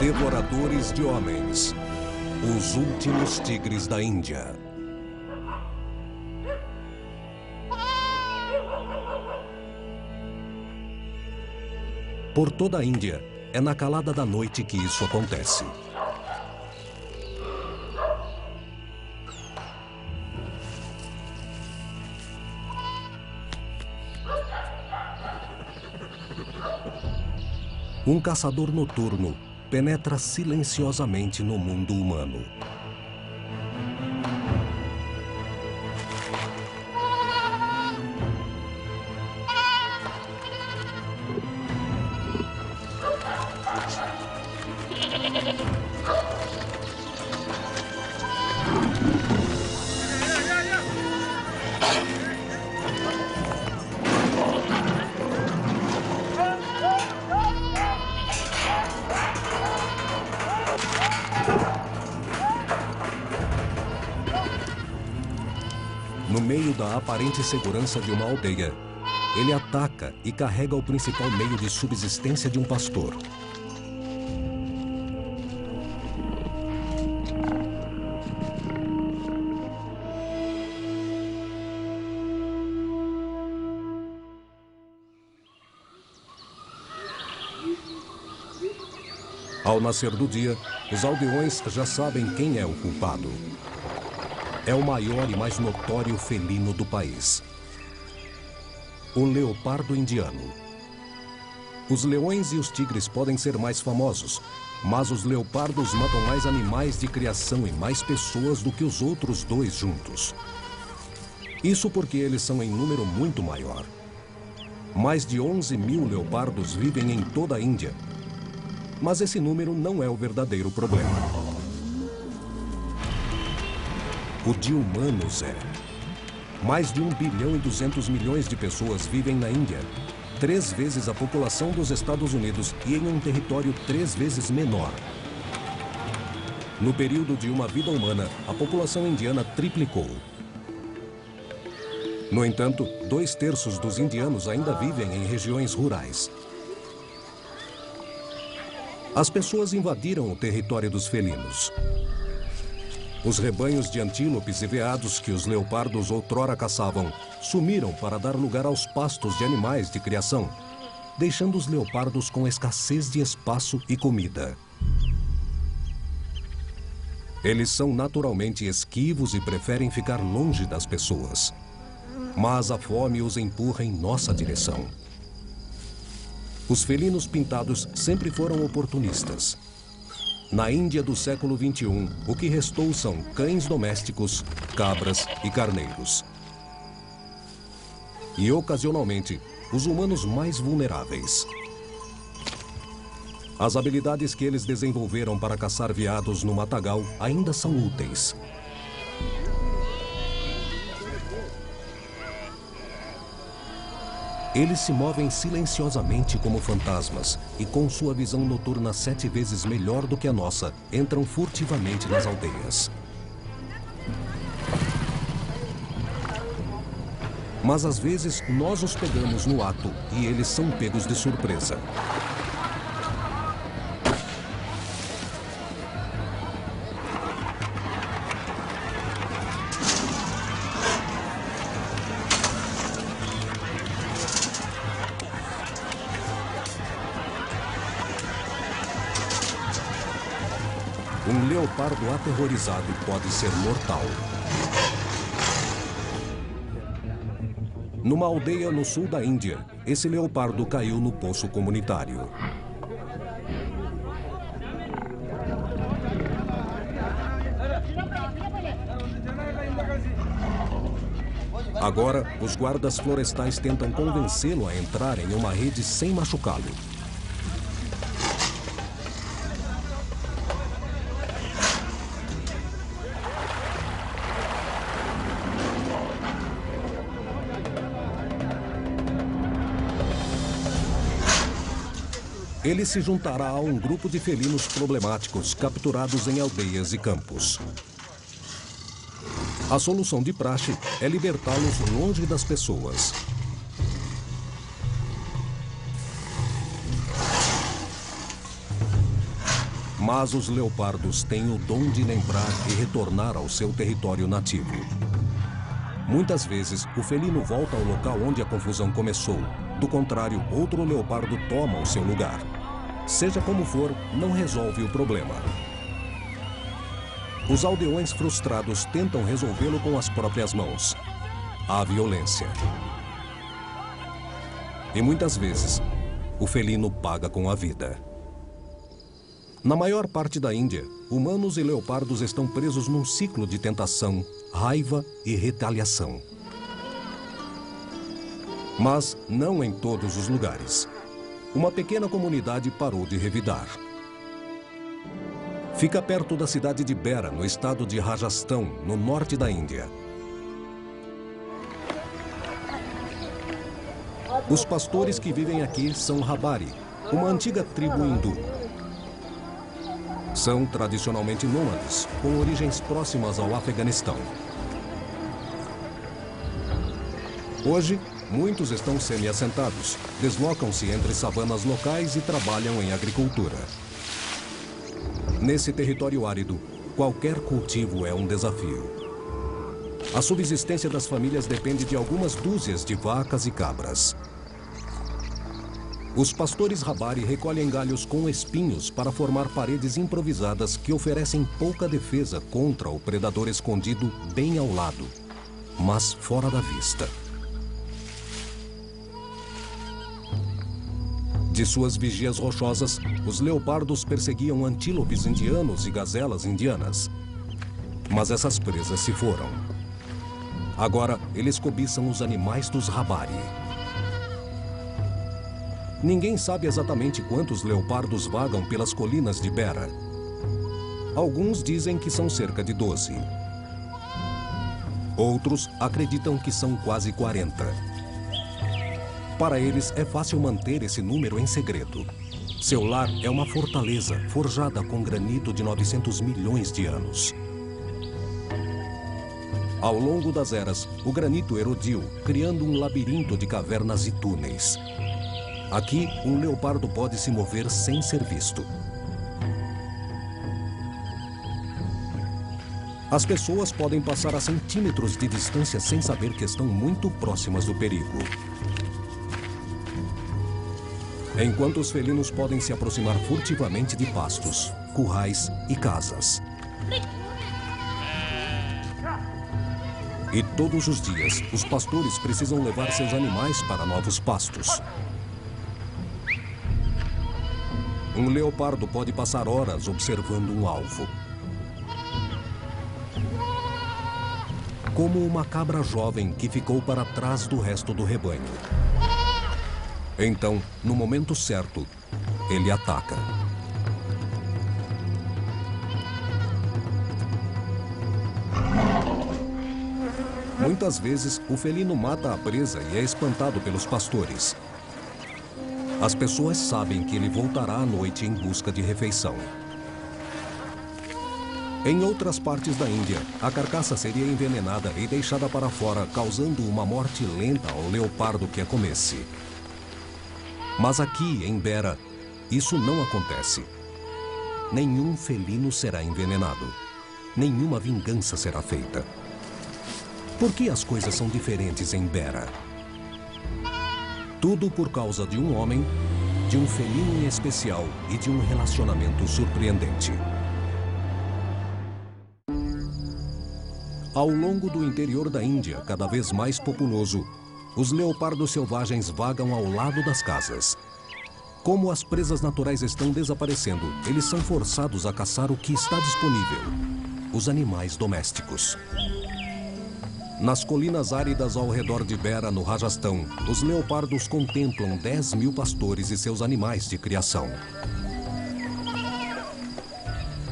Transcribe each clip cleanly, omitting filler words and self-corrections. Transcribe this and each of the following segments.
Devoradores de homens. Os últimos tigres da Índia. Por toda a Índia, é na calada da noite que isso acontece. Um caçador noturno penetra silenciosamente no mundo humano. No meio da aparente segurança de uma aldeia, ele ataca e carrega o principal meio de subsistência de um pastor. Ao nascer do dia, os aldeões já sabem quem é o culpado. É o maior e mais notório felino do país. O leopardo indiano. Os leões e os tigres podem ser mais famosos, mas os leopardos matam mais animais de criação e mais pessoas do que os outros dois juntos. Isso porque eles são em número muito maior. Mais de 11.000 leopardos vivem em toda a Índia. Mas esse número não é o verdadeiro problema. O de humanos é. Mais de 1 bilhão e 200 milhões de pessoas vivem na Índia, 3 vezes a população dos Estados Unidos e em um território 3 vezes menor. No período de uma vida humana, a população indiana triplicou. No entanto, 2/3 dos indianos ainda vivem em regiões rurais. As pessoas invadiram o território dos felinos. Os rebanhos de antílopes e veados que os leopardos outrora caçavam sumiram para dar lugar aos pastos de animais de criação, deixando os leopardos com escassez de espaço e comida. Eles são naturalmente esquivos e preferem ficar longe das pessoas. Mas a fome os empurra em nossa direção. Os felinos pintados sempre foram oportunistas. Na Índia do século XXI, o que restou são cães domésticos, cabras e carneiros. E, ocasionalmente, os humanos mais vulneráveis. As habilidades que eles desenvolveram para caçar veados no matagal ainda são úteis. Eles se movem silenciosamente como fantasmas e, com sua visão noturna 7 vezes melhor do que a nossa, entram furtivamente nas aldeias. Mas às vezes nós os pegamos no ato e eles são pegos de surpresa. Um leopardo aterrorizado pode ser mortal. Numa aldeia no sul da Índia, esse leopardo caiu no poço comunitário. Agora, os guardas florestais tentam convencê-lo a entrar em uma rede sem machucá-lo. Ele se juntará a um grupo de felinos problemáticos capturados em aldeias e campos. A solução de praxe é libertá-los longe das pessoas. Mas os leopardos têm o dom de lembrar e retornar ao seu território nativo. Muitas vezes, o felino volta ao local onde a confusão começou. Do contrário, outro leopardo toma o seu lugar. Seja como for, não resolve o problema. Os aldeões frustrados tentam resolvê-lo com as próprias mãos. A violência. E muitas vezes, o felino paga com a vida. Na maior parte da Índia, humanos e leopardos estão presos num ciclo de tentação, raiva e retaliação. Mas não em todos os lugares. Uma pequena comunidade parou de revidar. Fica perto da cidade de Beara, no estado de Rajastão, no norte da Índia. Os pastores que vivem aqui são Rabari, uma antiga tribo hindu. São tradicionalmente nômades, com origens próximas ao Afeganistão. Hoje, muitos estão semi-assentados, deslocam-se entre savanas locais e trabalham em agricultura. Nesse território árido, qualquer cultivo é um desafio. A subsistência das famílias depende de algumas dúzias de vacas e cabras. Os pastores Rabari recolhem galhos com espinhos para formar paredes improvisadas que oferecem pouca defesa contra o predador escondido bem ao lado, mas fora da vista. De suas vigias rochosas, os leopardos perseguiam antílopes indianos e gazelas indianas. Mas essas presas se foram. Agora, eles cobiçam os animais dos Rabari. Ninguém sabe exatamente quantos leopardos vagam pelas colinas de Beara. Alguns dizem que são cerca de 12. Outros acreditam que são quase 40. Para eles é fácil manter esse número em segredo. Seu lar é uma fortaleza forjada com granito de 900 milhões de anos. Ao longo das eras, o granito erodiu, criando um labirinto de cavernas e túneis. Aqui, um leopardo pode se mover sem ser visto. As pessoas podem passar a centímetros de distância sem saber que estão muito próximas do perigo. Enquanto os felinos podem se aproximar furtivamente de pastos, currais e casas. E todos os dias, os pastores precisam levar seus animais para novos pastos. Um leopardo pode passar horas observando um alvo. Como uma cabra jovem que ficou para trás do resto do rebanho. Então, no momento certo, ele ataca. Muitas vezes, o felino mata a presa e é espantado pelos pastores. As pessoas sabem que ele voltará à noite em busca de refeição. Em outras partes da Índia, a carcaça seria envenenada e deixada para fora, causando uma morte lenta ao leopardo que a comesse. Mas aqui, em Beara, isso não acontece. Nenhum felino será envenenado. Nenhuma vingança será feita. Por que as coisas são diferentes em Beara? Tudo por causa de um homem, de um felino em especial e de um relacionamento surpreendente. Ao longo do interior da Índia, cada vez mais populoso, os leopardos selvagens vagam ao lado das casas. Como as presas naturais estão desaparecendo, eles são forçados a caçar o que está disponível: os animais domésticos. Nas colinas áridas ao redor de Beara, no Rajastão, os leopardos contemplam 10.000 pastores e seus animais de criação.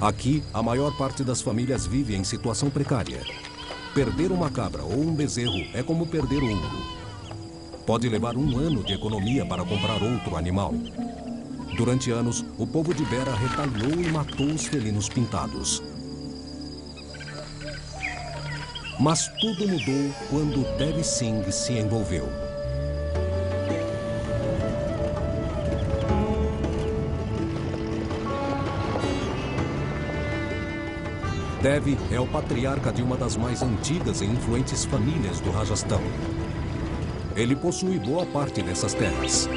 Aqui, a maior parte das famílias vive em situação precária. Perder uma cabra ou um bezerro é como perder ouro. Pode levar um ano de economia para comprar outro animal. Durante anos, o povo de Beara retalhou e matou os felinos pintados. Mas tudo mudou quando Devi Singh se envolveu. Devi é o patriarca de uma das mais antigas e influentes famílias do Rajastão. Ele possui boa parte dessas terras.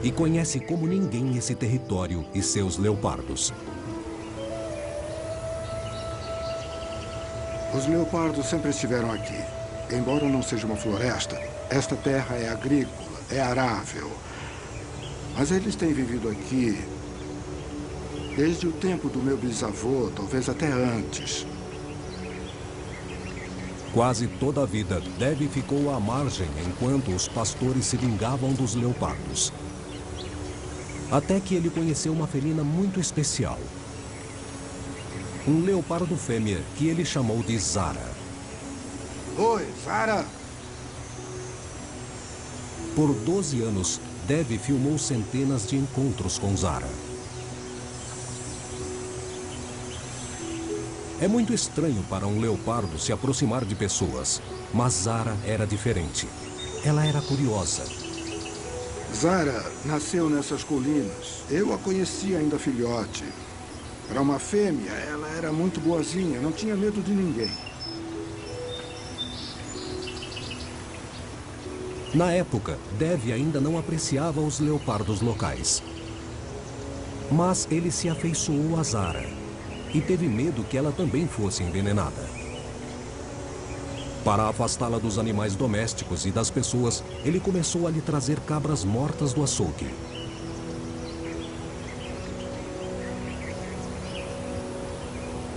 E conhece como ninguém esse território e seus leopardos. Os leopardos sempre estiveram aqui. Embora não seja uma floresta, esta terra é agrícola, é arável. Mas eles têm vivido aqui desde o tempo do meu bisavô, talvez até antes. Quase toda a vida, Devi ficou à margem enquanto os pastores se vingavam dos leopardos. Até que ele conheceu uma felina muito especial. Um leopardo fêmea que ele chamou de Zara. Oi, Zara! Por 12 anos, Devi filmou centenas de encontros com Zara. É muito estranho para um leopardo se aproximar de pessoas, mas Zara era diferente. Ela era curiosa. Zara nasceu nessas colinas. Eu a conheci ainda filhote. Para uma fêmea, ela era muito boazinha, não tinha medo de ninguém. Na época, Devi ainda não apreciava os leopardos locais. Mas ele se afeiçoou a Zara e teve medo que ela também fosse envenenada. Para afastá-la dos animais domésticos e das pessoas, ele começou a lhe trazer cabras mortas do açougue.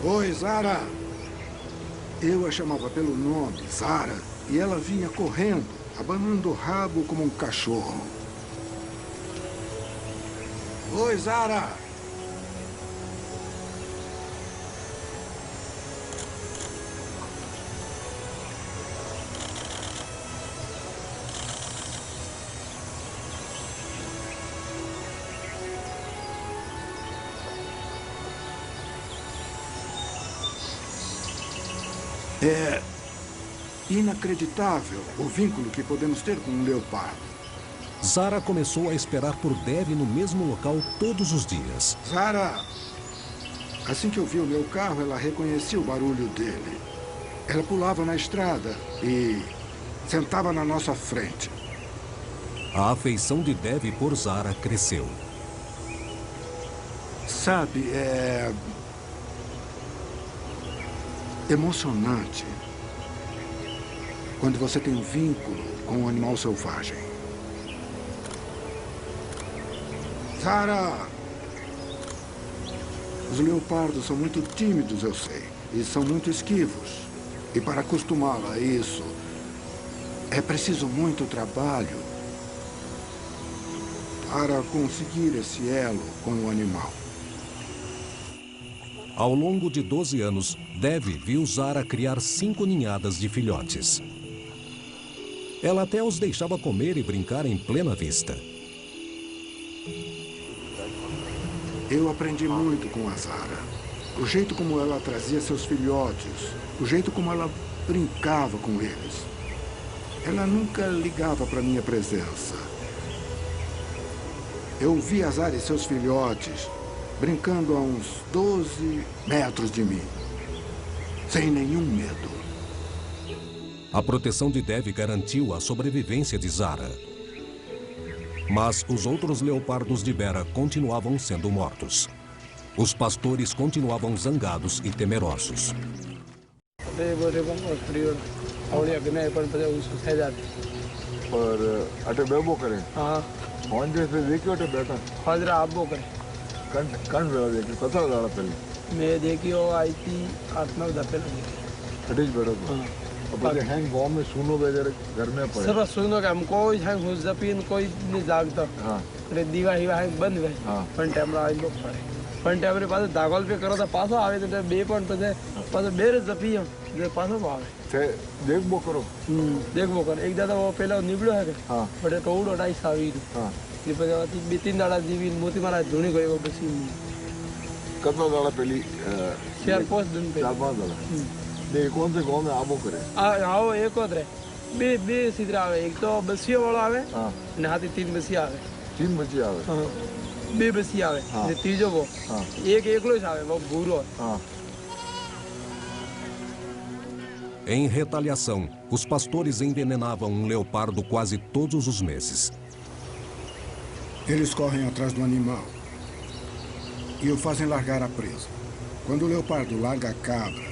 Oi, Zara! Eu a chamava pelo nome, Zara, e ela vinha correndo, abanando o rabo como um cachorro. Oi, Zara! É inacreditável o vínculo que podemos ter com um leopardo. Zara começou a esperar por Devi no mesmo local todos os dias. Zara! Assim que ouviu o meu carro, ela reconhecia o barulho dele. Ela pulava na estrada e sentava na nossa frente. A afeição de Devi por Zara cresceu. Sabe, é emocionante quando você tem um vínculo com um animal selvagem. Zara! Os leopardos são muito tímidos, eu sei, e são muito esquivos. E para acostumá-la a isso, é preciso muito trabalho para conseguir esse elo com o animal. Ao longo de 12 anos, Devi viu Zara criar 5 ninhadas de filhotes. Ela até os deixava comer e brincar em plena vista. Eu aprendi muito com a Zara. O jeito como ela trazia seus filhotes, o jeito como ela brincava com eles. Ela nunca ligava para minha presença. Eu vi a Zara e seus filhotes brincando a uns 12 metros de mim, sem nenhum medo. A proteção de Devi garantiu a sobrevivência de Zara. Mas os outros leopardos de Bera continuavam sendo mortos. Os pastores continuavam zangados e temerosos. मैं देखी वो आई थी 8-9 दफे लगी घर में पड़े सब सुनो कि हम कोई हैंग हो जपीन कोई नहीं जागता अरे दीवा ही हैंग बंद है पण टेमरा आई लोग पड़े पण टेमरे पास दागोल पे करो तो पासो आवे तो बे पण तो पासो बेरे जपी जे पासो आवे से देखबो करो एक दादा वो पहला निबड़ो है हां बड़े टोड़ो डाई सावी हां ये पे 2-3 दाड़ा जीवी मोती मारा धुणी गयो बसी कितना ज़्यादा पहली 4-5 दिन पहले 4-5 ज़्यादा नहीं कौन से गांव में आबो करे आओ एक और रे बे सीधरा आवे एक तो बसियो वाला आवे हां ने हाथी 3 बसिया आवे 3 बच्चे आवे हां 2 बसिया आवे ने तीजो वो हां एक एकलो ज आवे वो भूरो हां Em retaliação, os pastores envenenavam um leopardo quase todos os meses. Eles correm atrás do animal e o fazem largar a presa. Quando o leopardo larga a cabra,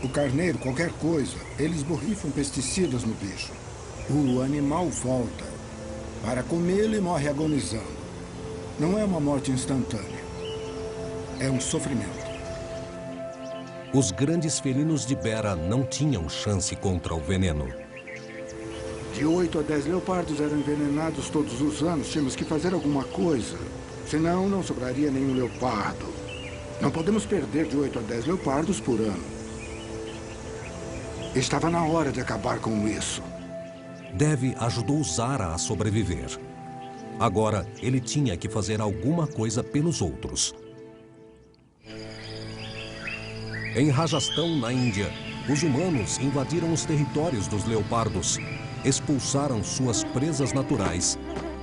o carneiro, qualquer coisa, eles borrifam pesticidas no bicho. O animal volta para comê-lo e morre agonizando. Não é uma morte instantânea. É um sofrimento. Os grandes felinos de Beira não tinham chance contra o veneno. De 8 a 10 leopardos eram envenenados todos os anos. Tínhamos que fazer alguma coisa. Senão, não sobraria nenhum leopardo. Não podemos perder de 8 a 10 leopardos por ano. Estava na hora de acabar com isso. Dev ajudou Zara a sobreviver. Agora, ele tinha que fazer alguma coisa pelos outros. Em Rajastão, na Índia, os humanos invadiram os territórios dos leopardos, expulsaram suas presas naturais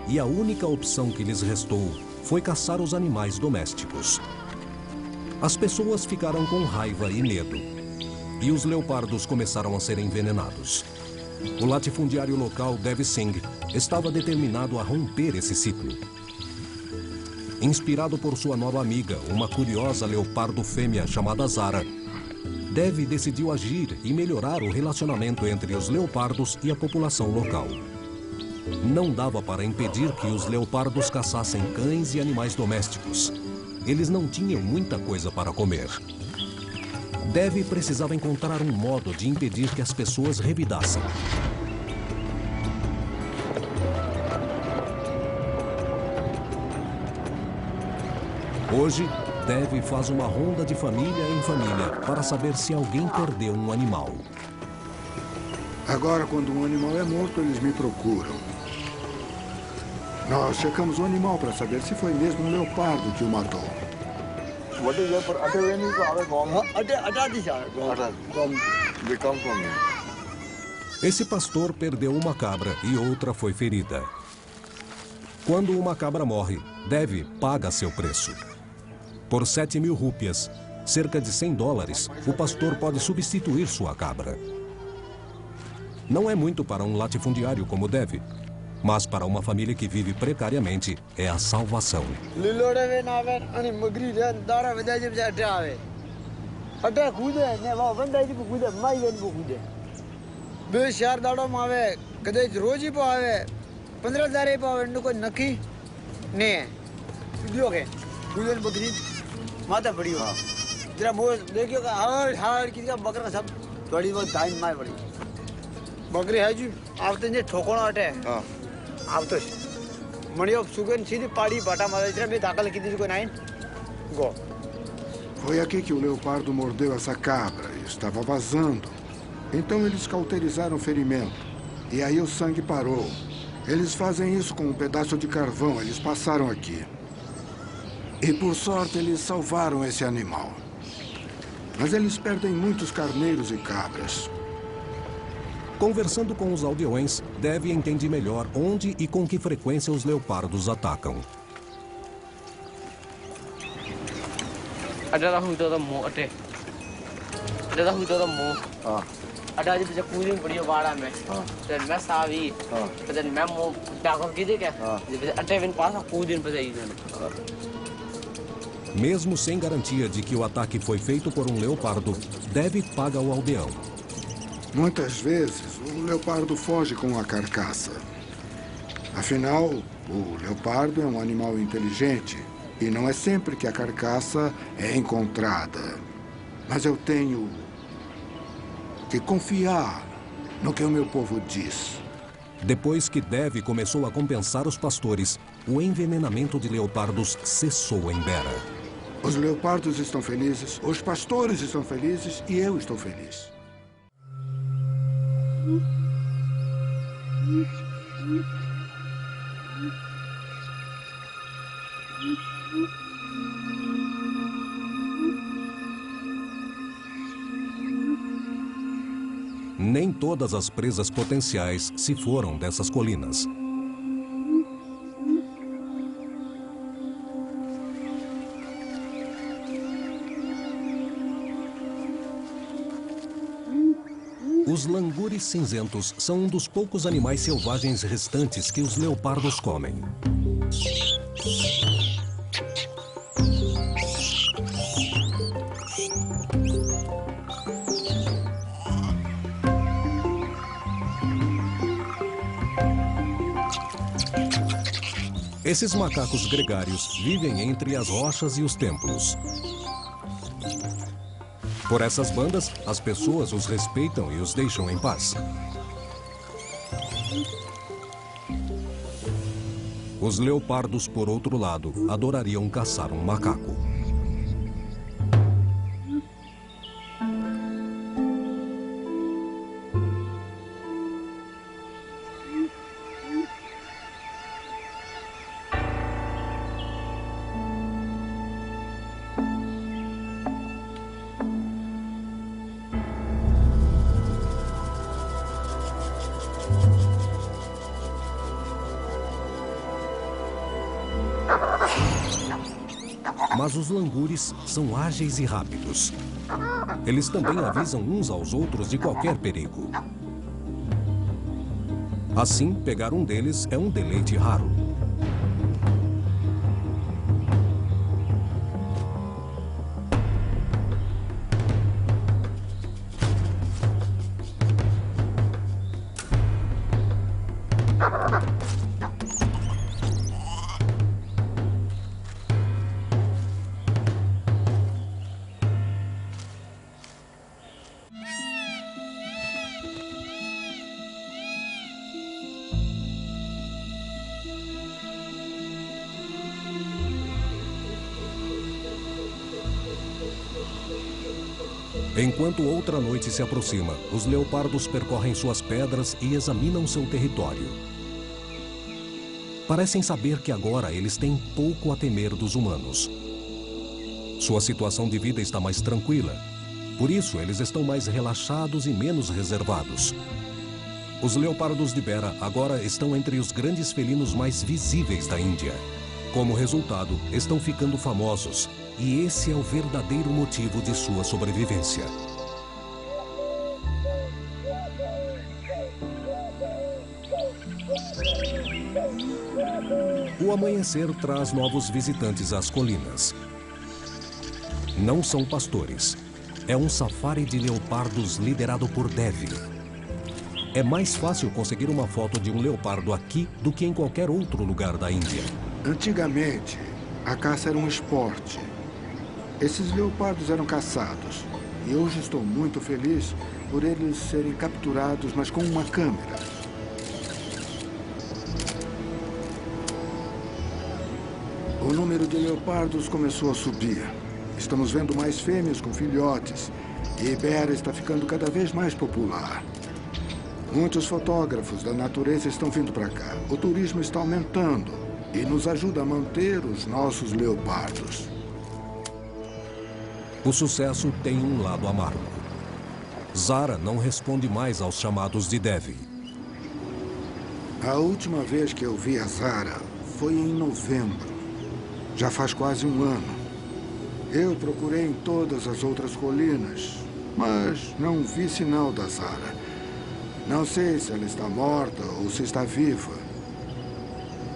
e a única opção que lhes restou foi caçar os animais domésticos. As pessoas ficaram com raiva e medo, e os leopardos começaram a ser envenenados. O latifundiário local, Dev Singh, estava determinado a romper esse ciclo. Inspirado por sua nova amiga, uma curiosa leopardo fêmea chamada Zara, Dev decidiu agir e melhorar o relacionamento entre os leopardos e a população local. Não dava para impedir que os leopardos caçassem cães e animais domésticos. Eles não tinham muita coisa para comer. Dev precisava encontrar um modo de impedir que as pessoas revidassem. Hoje, Dev faz uma ronda de família em família para saber se alguém perdeu um animal. Agora, quando um animal é morto, eles me procuram. Nós checamos o animal para saber se foi mesmo um leopardo que o matou. Esse pastor perdeu uma cabra e outra foi ferida. Quando uma cabra morre, Dev paga seu preço. Por 7.000 rúpias, cerca de $100, o pastor pode substituir sua cabra. Não é muito para um latifundiário como Dev, mas para uma família que vive precariamente é a salvação. माता बड़ी हो जरा वो देखियो हर हर किसका बकरा सब बड़ी वो दाइन मार बड़ी बकरी है जी आप तो ये ठोकना हटे हां आप तो मणियो सुगन सीधी पाड़ी बाटा मार इधर में दाखल की दी को नाइन गो Foi aqui que o leopardo mordeu essa cabra e estava vazando. Então eles cauterizaram o ferimento. E aí o sangue parou. Eles fazem isso com um pedaço de carvão. Eles passaram aqui. E, por sorte, eles salvaram esse animal. Mas eles perdem muitos carneiros e cabras. Conversando com os aldeões, Dev entende melhor onde e com que frequência os leopardos atacam. Mesmo sem garantia de que o ataque foi feito por um leopardo, Dev paga o aldeão. Muitas vezes, o leopardo foge com a carcaça. Afinal, o leopardo é um animal inteligente e não é sempre que a carcaça é encontrada. Mas eu tenho que confiar no que o meu povo diz. Depois que Dev começou a compensar os pastores, o envenenamento de leopardos cessou em Beira. Os leopardos estão felizes, os pastores estão felizes e eu estou feliz. Nem todas as presas potenciais se foram dessas colinas. Os langures cinzentos são um dos poucos animais selvagens restantes que os leopardos comem. Esses macacos gregários vivem entre as rochas e os templos. Por essas bandas, as pessoas os respeitam e os deixam em paz. Os leopardos, por outro lado, adorariam caçar um macaco. Mas os langures são ágeis e rápidos. Eles também avisam uns aos outros de qualquer perigo. Assim, pegar um deles é um deleite raro. Enquanto outra noite se aproxima, os leopardos percorrem suas pedras e examinam seu território. Parecem saber que agora eles têm pouco a temer dos humanos. Sua situação de vida está mais tranquila. Por isso, eles estão mais relaxados e menos reservados. Os leopardos de Bera agora estão entre os grandes felinos mais visíveis da Índia. Como resultado, estão ficando famosos. E esse é o verdadeiro motivo de sua sobrevivência. O amanhecer traz novos visitantes às colinas. Não são pastores. É um safari de leopardos liderado por Devi. É mais fácil conseguir uma foto de um leopardo aqui do que em qualquer outro lugar da Índia. Antigamente, a caça era um esporte. Esses leopardos eram caçados. E hoje estou muito feliz por eles serem capturados, mas com uma câmera. O número de leopardos começou a subir. Estamos vendo mais fêmeas com filhotes. E Bera está ficando cada vez mais popular. Muitos fotógrafos da natureza estão vindo para cá. O turismo está aumentando e nos ajuda a manter os nossos leopardos. O sucesso tem um lado amargo. Zara não responde mais aos chamados de Devi. A última vez que eu vi a Zara foi em novembro. Já faz quase um ano. Eu procurei em todas as outras colinas, mas não vi sinal da Zara. Não sei se ela está morta ou se está viva.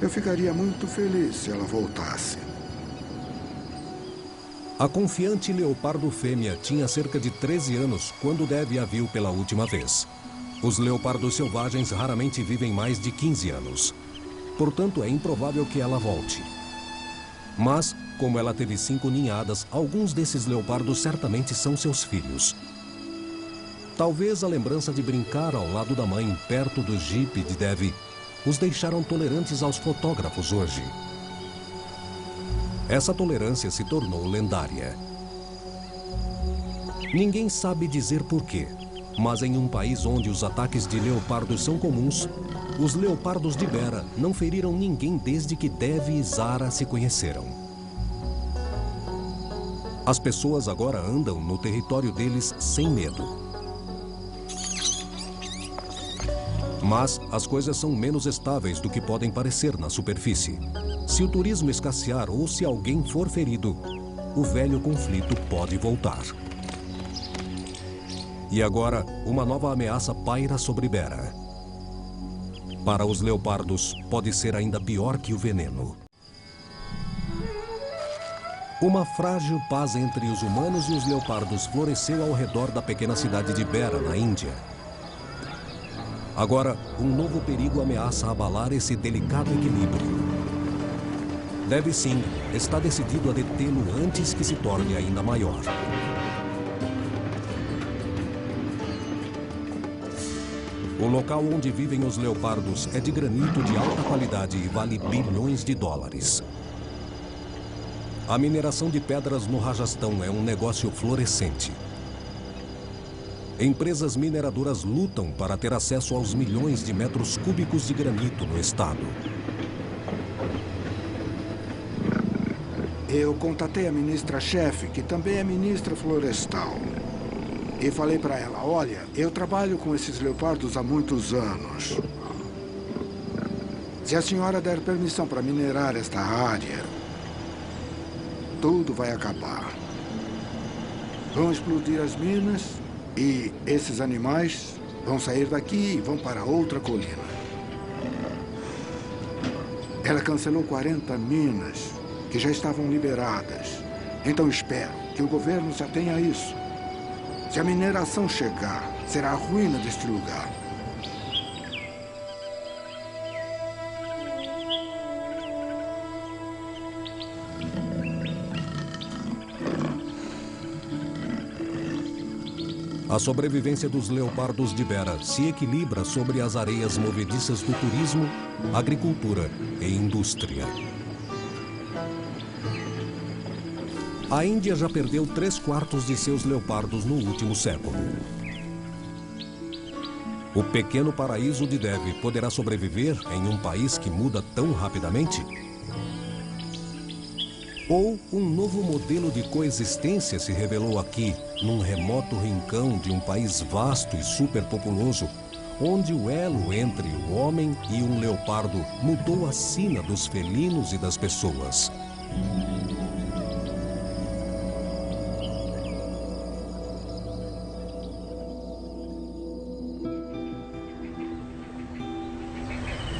Eu ficaria muito feliz se ela voltasse. A confiante leopardo fêmea tinha cerca de 13 anos quando Devi a viu pela última vez. Os leopardos selvagens raramente vivem mais de 15 anos. Portanto, é improvável que ela volte. Mas, como ela teve 5 ninhadas, alguns desses leopardos certamente são seus filhos. Talvez a lembrança de brincar ao lado da mãe, perto do jipe de Devi, os deixaram tolerantes aos fotógrafos hoje. Essa tolerância se tornou lendária. Ninguém sabe dizer porquê, mas em um país onde os ataques de leopardos são comuns, os leopardos de Bera não feriram ninguém desde que Devi e Zara se conheceram. As pessoas agora andam no território deles sem medo. Mas as coisas são menos estáveis do que podem parecer na superfície. Se o turismo escassear ou se alguém for ferido, o velho conflito pode voltar. E agora, uma nova ameaça paira sobre Bera. Para os leopardos, pode ser ainda pior que o veneno. Uma frágil paz entre os humanos e os leopardos floresceu ao redor da pequena cidade de Bera, na Índia. Agora, um novo perigo ameaça abalar esse delicado equilíbrio. Dev Singh está decidido a detê-lo antes que se torne ainda maior. O local onde vivem os leopardos é de granito de alta qualidade e vale bilhões de dólares. A mineração de pedras no Rajastão é um negócio florescente. Empresas mineradoras lutam para ter acesso aos milhões de metros cúbicos de granito no estado. Eu contatei a ministra-chefe, que também é ministra florestal. E falei para ela, olha, eu trabalho com esses leopardos há muitos anos. Se a senhora der permissão para minerar esta área, tudo vai acabar. Vão explodir as minas e esses animais vão sair daqui e vão para outra colina. Ela cancelou 40 minas que já estavam liberadas. Então espero que o governo se atenha a isso. Se a mineração chegar, será a ruína deste lugar. A sobrevivência dos leopardos de Bera se equilibra sobre as areias movediças do turismo, agricultura e indústria. A Índia já perdeu 3/4 de seus leopardos no último século. O pequeno paraíso de Dev poderá sobreviver em um país que muda tão rapidamente? Ou um novo modelo de coexistência se revelou aqui, num remoto rincão de um país vasto e superpopuloso, onde o elo entre o homem e um leopardo mudou a sina dos felinos e das pessoas.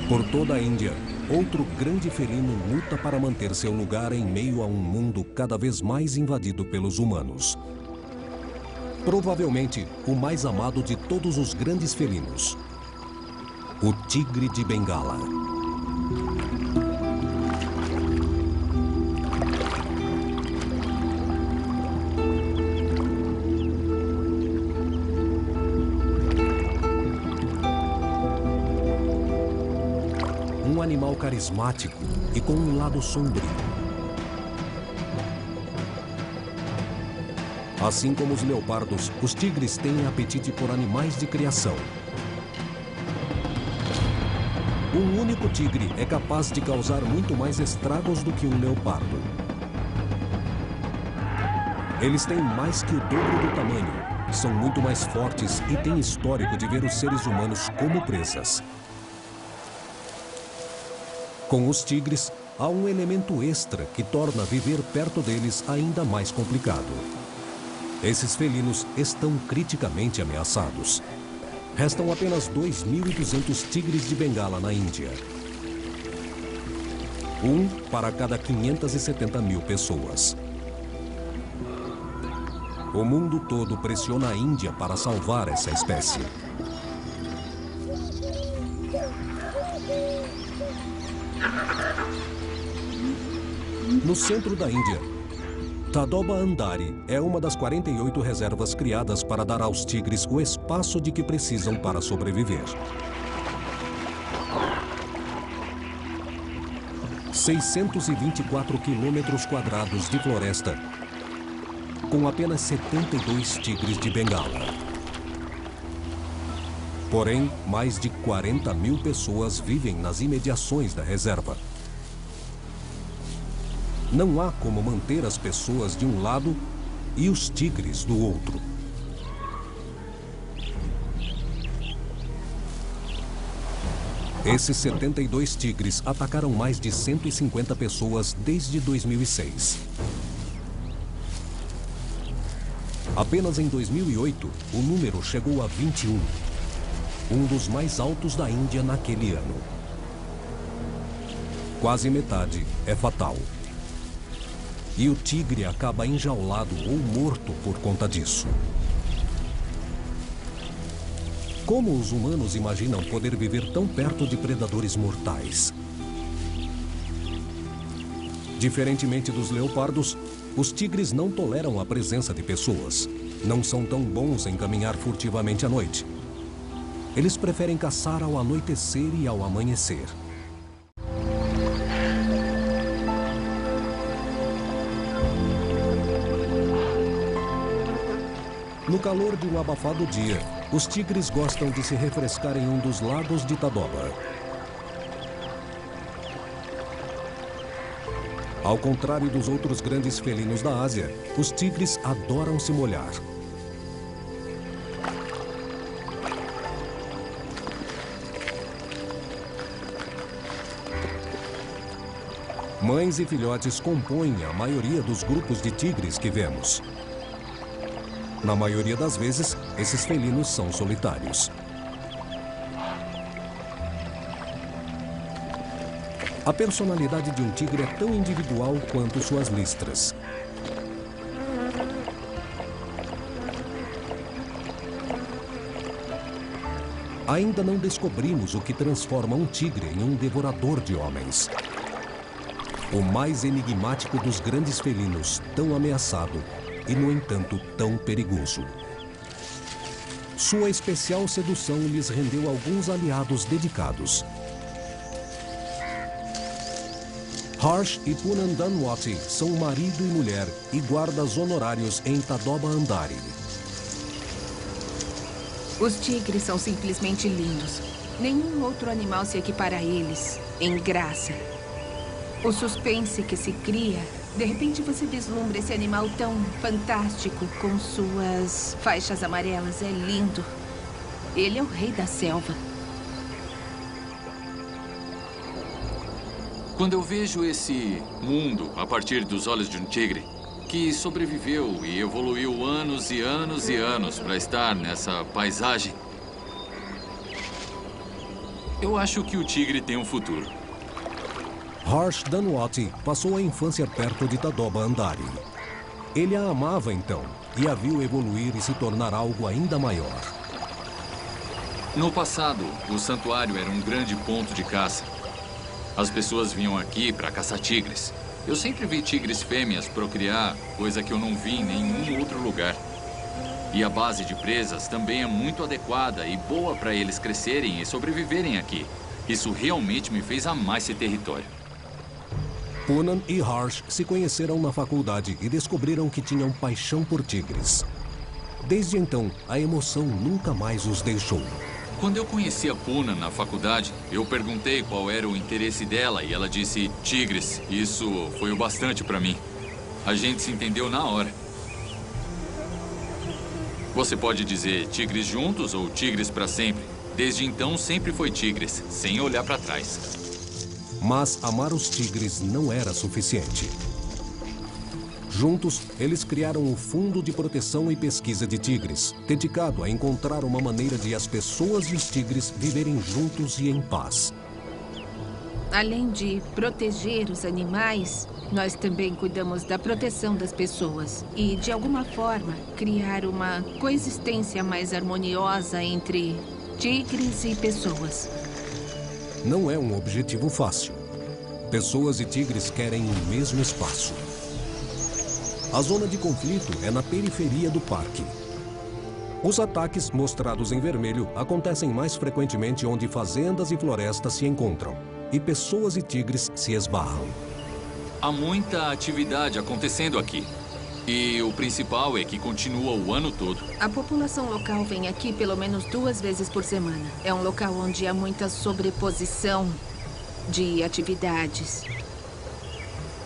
Por toda a Índia, outro grande felino luta para manter seu lugar em meio a um mundo cada vez mais invadido pelos humanos. Provavelmente, o mais amado de todos os grandes felinos. O tigre de Bengala. Um animal carismático e com um lado sombrio. Assim como os leopardos, os tigres têm apetite por animais de criação. Um único tigre é capaz de causar muito mais estragos do que um leopardo. Eles têm mais que o dobro do tamanho, são muito mais fortes e têm histórico de ver os seres humanos como presas. Com os tigres, há um elemento extra que torna viver perto deles ainda mais complicado. Esses felinos estão criticamente ameaçados. Restam apenas 2.200 tigres de Bengala na Índia. Um para cada 570 mil pessoas. O mundo todo pressiona a Índia para salvar essa espécie. No centro da Índia, Tadoba Andari é uma das 48 reservas criadas para dar aos tigres o espaço de que precisam para sobreviver. 624 quilômetros quadrados de floresta, com apenas 72 tigres de Bengala. Porém, mais de 40 mil pessoas vivem nas imediações da reserva. Não há como manter as pessoas de um lado e os tigres do outro. Esses 72 tigres atacaram mais de 150 pessoas desde 2006. Apenas em 2008, o número chegou a 21, um dos mais altos da Índia naquele ano. Quase metade é fatal. E o tigre acaba enjaulado ou morto por conta disso. Como os humanos imaginam poder viver tão perto de predadores mortais? Diferentemente dos leopardos, os tigres não toleram a presença de pessoas. Não são tão bons em caminhar furtivamente à noite. Eles preferem caçar ao anoitecer e ao amanhecer. No calor de um abafado dia, os tigres gostam de se refrescar em um dos lagos de Tadoba. Ao contrário dos outros grandes felinos da Ásia, os tigres adoram se molhar. Mães e filhotes compõem a maioria dos grupos de tigres que vemos. Na maioria das vezes, esses felinos são solitários. A personalidade de um tigre é tão individual quanto suas listras. Ainda não descobrimos o que transforma um tigre em um devorador de homens. O mais enigmático dos grandes felinos, tão ameaçado e, no entanto, tão perigoso. Sua especial sedução lhes rendeu alguns aliados dedicados. Harsh e Poonam Danwati são marido e mulher e guardas honorários em Tadoba Andari. Os tigres são simplesmente lindos. Nenhum outro animal se equipara a eles em graça. O suspense que se cria, de repente você vislumbra esse animal tão fantástico com suas faixas amarelas. É lindo. Ele é o rei da selva. Quando eu vejo esse mundo a partir dos olhos de um tigre, que sobreviveu e evoluiu anos e anos e anos para estar nessa paisagem, eu acho que o tigre tem um futuro. Harsh Danwati passou a infância perto de Tadoba Andari. Ele a amava então e a viu evoluir e se tornar algo ainda maior. No passado, o santuário era um grande ponto de caça. As pessoas vinham aqui para caçar tigres. Eu sempre vi tigres fêmeas procriar, coisa que eu não vi em nenhum outro lugar. E a base de presas também é muito adequada e boa para eles crescerem e sobreviverem aqui. Isso realmente me fez amar esse território. Poonam e Harsh se conheceram na faculdade e descobriram que tinham paixão por tigres. Desde então, a emoção nunca mais os deixou. Quando eu conheci a Poonam na faculdade, eu perguntei qual era o interesse dela e ela disse tigres. Isso foi o bastante para mim. A gente se entendeu na hora. Você pode dizer tigres juntos ou tigres para sempre. Desde então, sempre foi tigres, sem olhar para trás. Mas amar os tigres não era suficiente. Juntos, eles criaram o Fundo de Proteção e Pesquisa de Tigres, dedicado a encontrar uma maneira de as pessoas e os tigres viverem juntos e em paz. Além de proteger os animais, nós também cuidamos da proteção das pessoas e, de alguma forma, criar uma coexistência mais harmoniosa entre tigres e pessoas. Não é um objetivo fácil. Pessoas e tigres querem o mesmo espaço. A zona de conflito é na periferia do parque. Os ataques, mostrados em vermelho, acontecem mais frequentemente onde fazendas e florestas se encontram, e pessoas e tigres se esbarram. Há muita atividade acontecendo aqui. E o principal é que continua o ano todo. A população local vem aqui pelo menos 2 vezes por semana. É um local onde há muita sobreposição de atividades.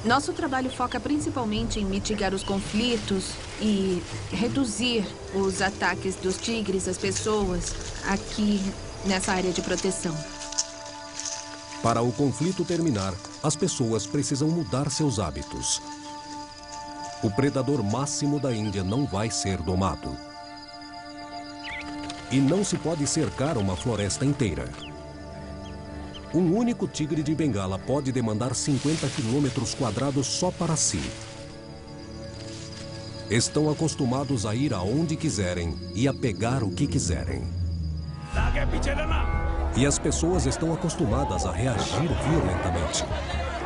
Nosso trabalho foca principalmente em mitigar os conflitos e reduzir os ataques dos tigres às pessoas aqui nessa área de proteção. Para o conflito terminar, as pessoas precisam mudar seus hábitos. O predador máximo da Índia não vai ser domado. E não se pode cercar uma floresta inteira. Um único tigre de Bengala pode demandar 50 quilômetros quadrados só para si. Estão acostumados a ir aonde quiserem e a pegar o que quiserem. E as pessoas estão acostumadas a reagir violentamente.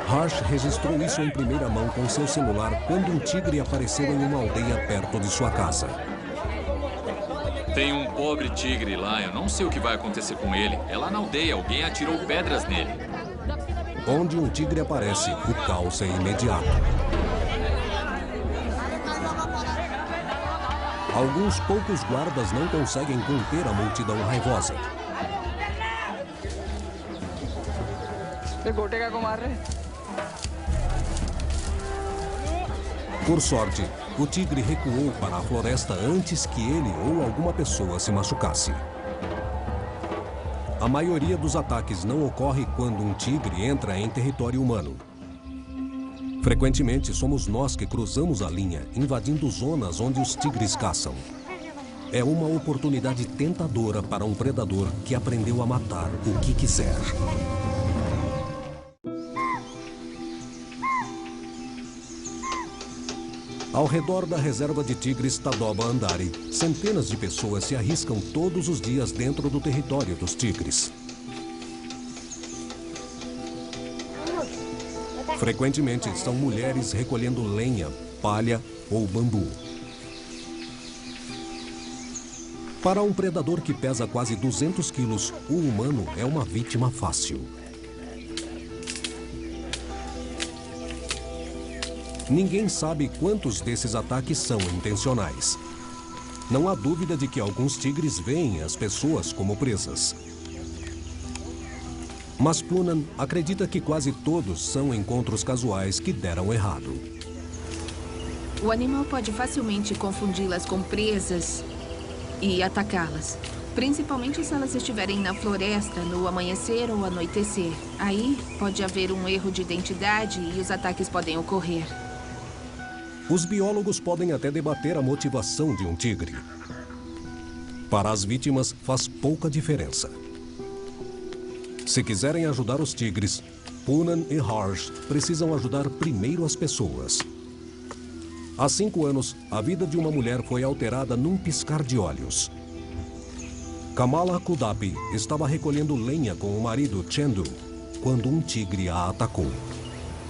Harsh registrou isso em primeira mão com seu celular quando um tigre apareceu em uma aldeia perto de sua casa. Tem um pobre tigre lá, eu não sei o que vai acontecer com ele. É lá na aldeia, alguém atirou pedras nele. Onde um tigre aparece, o caos é imediato. Alguns poucos guardas não conseguem conter a multidão raivosa. Por sorte, o tigre recuou para a floresta antes que ele ou alguma pessoa se machucasse. A maioria dos ataques não ocorre quando um tigre entra em território humano. Frequentemente, somos nós que cruzamos a linha, invadindo zonas onde os tigres caçam. É uma oportunidade tentadora para um predador que aprendeu a matar o que quiser. Ao redor da reserva de tigres Tadoba Andari, centenas de pessoas se arriscam todos os dias dentro do território dos tigres. Frequentemente são mulheres recolhendo lenha, palha ou bambu. Para um predador que pesa quase 200 quilos, o humano é uma vítima fácil. Ninguém sabe quantos desses ataques são intencionais. Não há dúvida de que alguns tigres veem as pessoas como presas. Mas Poonan acredita que quase todos são encontros casuais que deram errado. O animal pode facilmente confundi-las com presas e atacá-las. Principalmente se elas estiverem na floresta no amanhecer ou anoitecer. Aí pode haver um erro de identidade e os ataques podem ocorrer. Os biólogos podem até debater a motivação de um tigre. Para as vítimas, faz pouca diferença. Se quiserem ajudar os tigres, Poonan e Harsh precisam ajudar primeiro as pessoas. Há 5 anos, a vida de uma mulher foi alterada num piscar de olhos. Kamala Kudapi estava recolhendo lenha com o marido Chandu quando um tigre a atacou.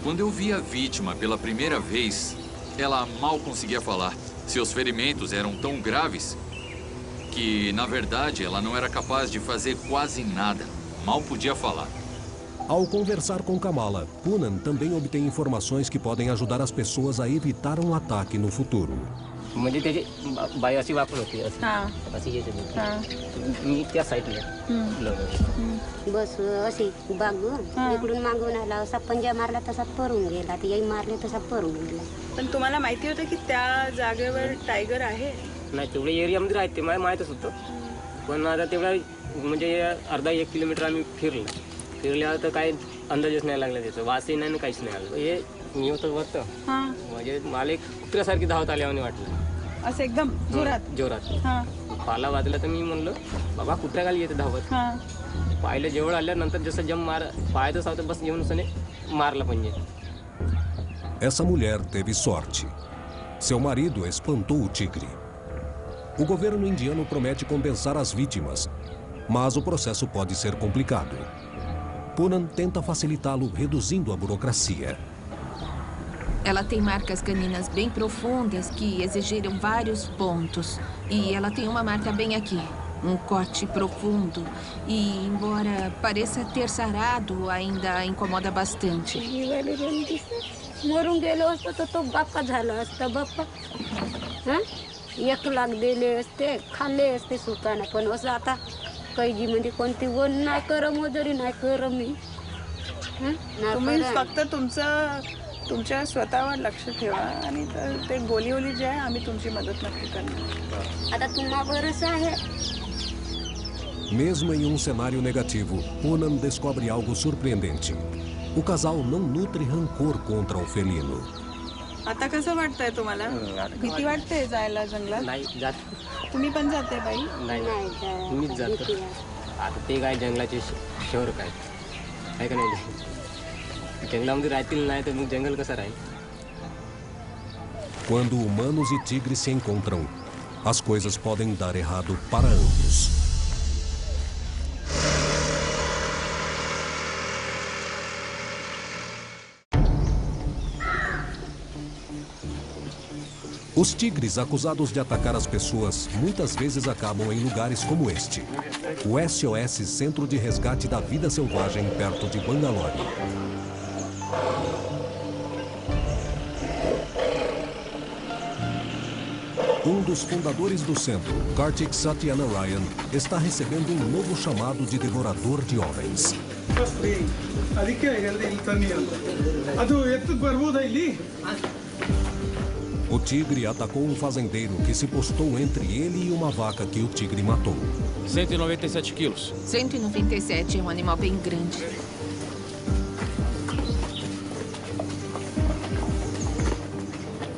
Quando eu vi a vítima pela primeira vez, ela mal conseguia falar. Seus ferimentos eram tão graves que, na verdade, ela não era capaz de fazer quase nada. Mal podia falar. Ao conversar com Kamala, Poonan também obtém informações que podem ajudar as pessoas a evitar um ataque no futuro. बस अशी बागून इकडून मागून आला असा पंजा मारला तसा पळून गेला ते मारले तसा पळून गेला. पण तुम्हाला माहिती होतं की त्या जागेवर टायगर आहे? नाही, तेवढ्या एरियामध्ये राहते मला माहीतच होतं. पण आता तेवढा म्हणजे अर्धा 1 किलोमीटर आम्ही फिरल्यावर तर काही अंदाजच नाही लागला त्याचा. वासही नाही, काहीच नाही आलं. हे मी होतं वरतं, म्हणजे मला एक कुत्र्यासारखी धावत आल्यावानी वाटलं. असं एकदम जोरात पाला वाजला तर मी म्हणलं बाबा कुत्र्या खाली येते धावत. पाहिलं जवळ आल्यानंतर जसं जम मार पाहायचं होतं बस येऊन उसने मारला पंजे. Essa mulher teve sorte. Seu marido espantou o tigre. O governo indiano promete compensar as vítimas, mas o processo pode ser complicado. Poonan tenta facilitá-lo reduzindo a burocracia. Ela tem marcas caninas bem profundas que exigiram vários pontos. E ela tem uma marca bem aqui, um corte profundo. E, embora pareça ter sarado, ainda a incomoda bastante. Maroon गेलो असतो तर तो बाप्पा झाला असता बाप्पा. 1 लाख दिले असते, खाल्ले असते सुखानं. पण असं आता कैजीमध्ये कोणती वन नाही कर, मजुरी नाही कर मी. तुम्ही फक्त तुमच्या स्वतःवर लक्ष ठेवा आणि ते गोली जे आहे आम्ही तुमची मदत नक्की करणार. आता तुम्हा भरोसा आहे. Mesmo em um cenário negativo, Punan descobre algo surpreendente. O casal não nutre rancor contra o felino. आता कसं वाटतंय तुम्हाला भीती वाटते जायला जंगलात नाही जात तुम्ही पण जाते बाई नाही मीच जातो आता ते काय जंगलाचे शहर काय आहे का नाही जंगलामध्ये राहतील नाही तर मग जंगल कसं राहील. Quando humanos e tigres se encontram, as coisas podem dar errado para ambos. Os tigres acusados de atacar as pessoas muitas vezes acabam em lugares como este. O SOS Centro de Resgate da Vida Selvagem, perto de Bangalore. Um dos fundadores do centro, Kartik Satyanarayan, está recebendo um novo chamado de devorador de homens. O tigre atacou um fazendeiro que se postou entre ele e uma vaca que o tigre matou. 197 quilos. 197 é um animal bem grande.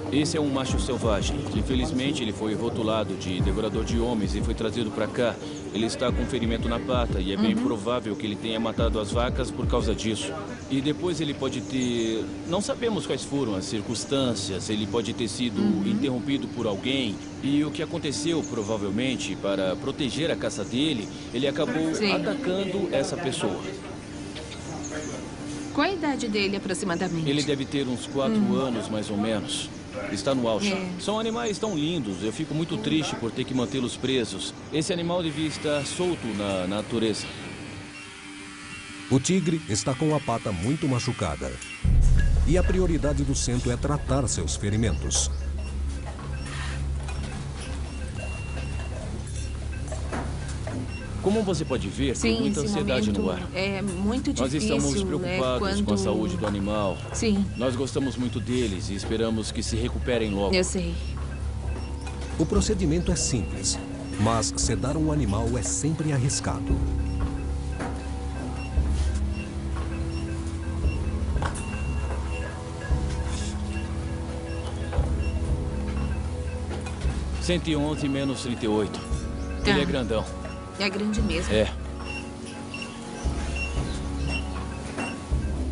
Esse é um macho selvagem. Infelizmente, ele foi rotulado de devorador de homens e foi trazido para cá. Ele está com ferimento na pata e é bem provável que ele tenha matado as vacas por causa disso. E depois ele pode ter... Não sabemos quais foram as circunstâncias. Ele pode ter sido interrompido por alguém. E o que aconteceu, provavelmente, para proteger a caça dele, ele acabou atacando essa pessoa. Qual a idade dele, aproximadamente? Ele deve ter uns 4 anos, mais ou menos. Está no auge. São animais tão lindos. Eu fico muito triste por ter que mantê-los presos. Esse animal devia estar solto na natureza. O tigre está com a pata muito machucada. E a prioridade do centro é tratar seus ferimentos. Como você pode ver, tem muita ansiedade no ar. É muito difícil. Nós estamos preocupados com a saúde do animal. Sim. Nós gostamos muito deles e esperamos que se recuperem logo. Eu sei. O procedimento é simples, mas sedar um animal é sempre arriscado. (111 menos 38. Ele é grandão. É grande mesmo. É.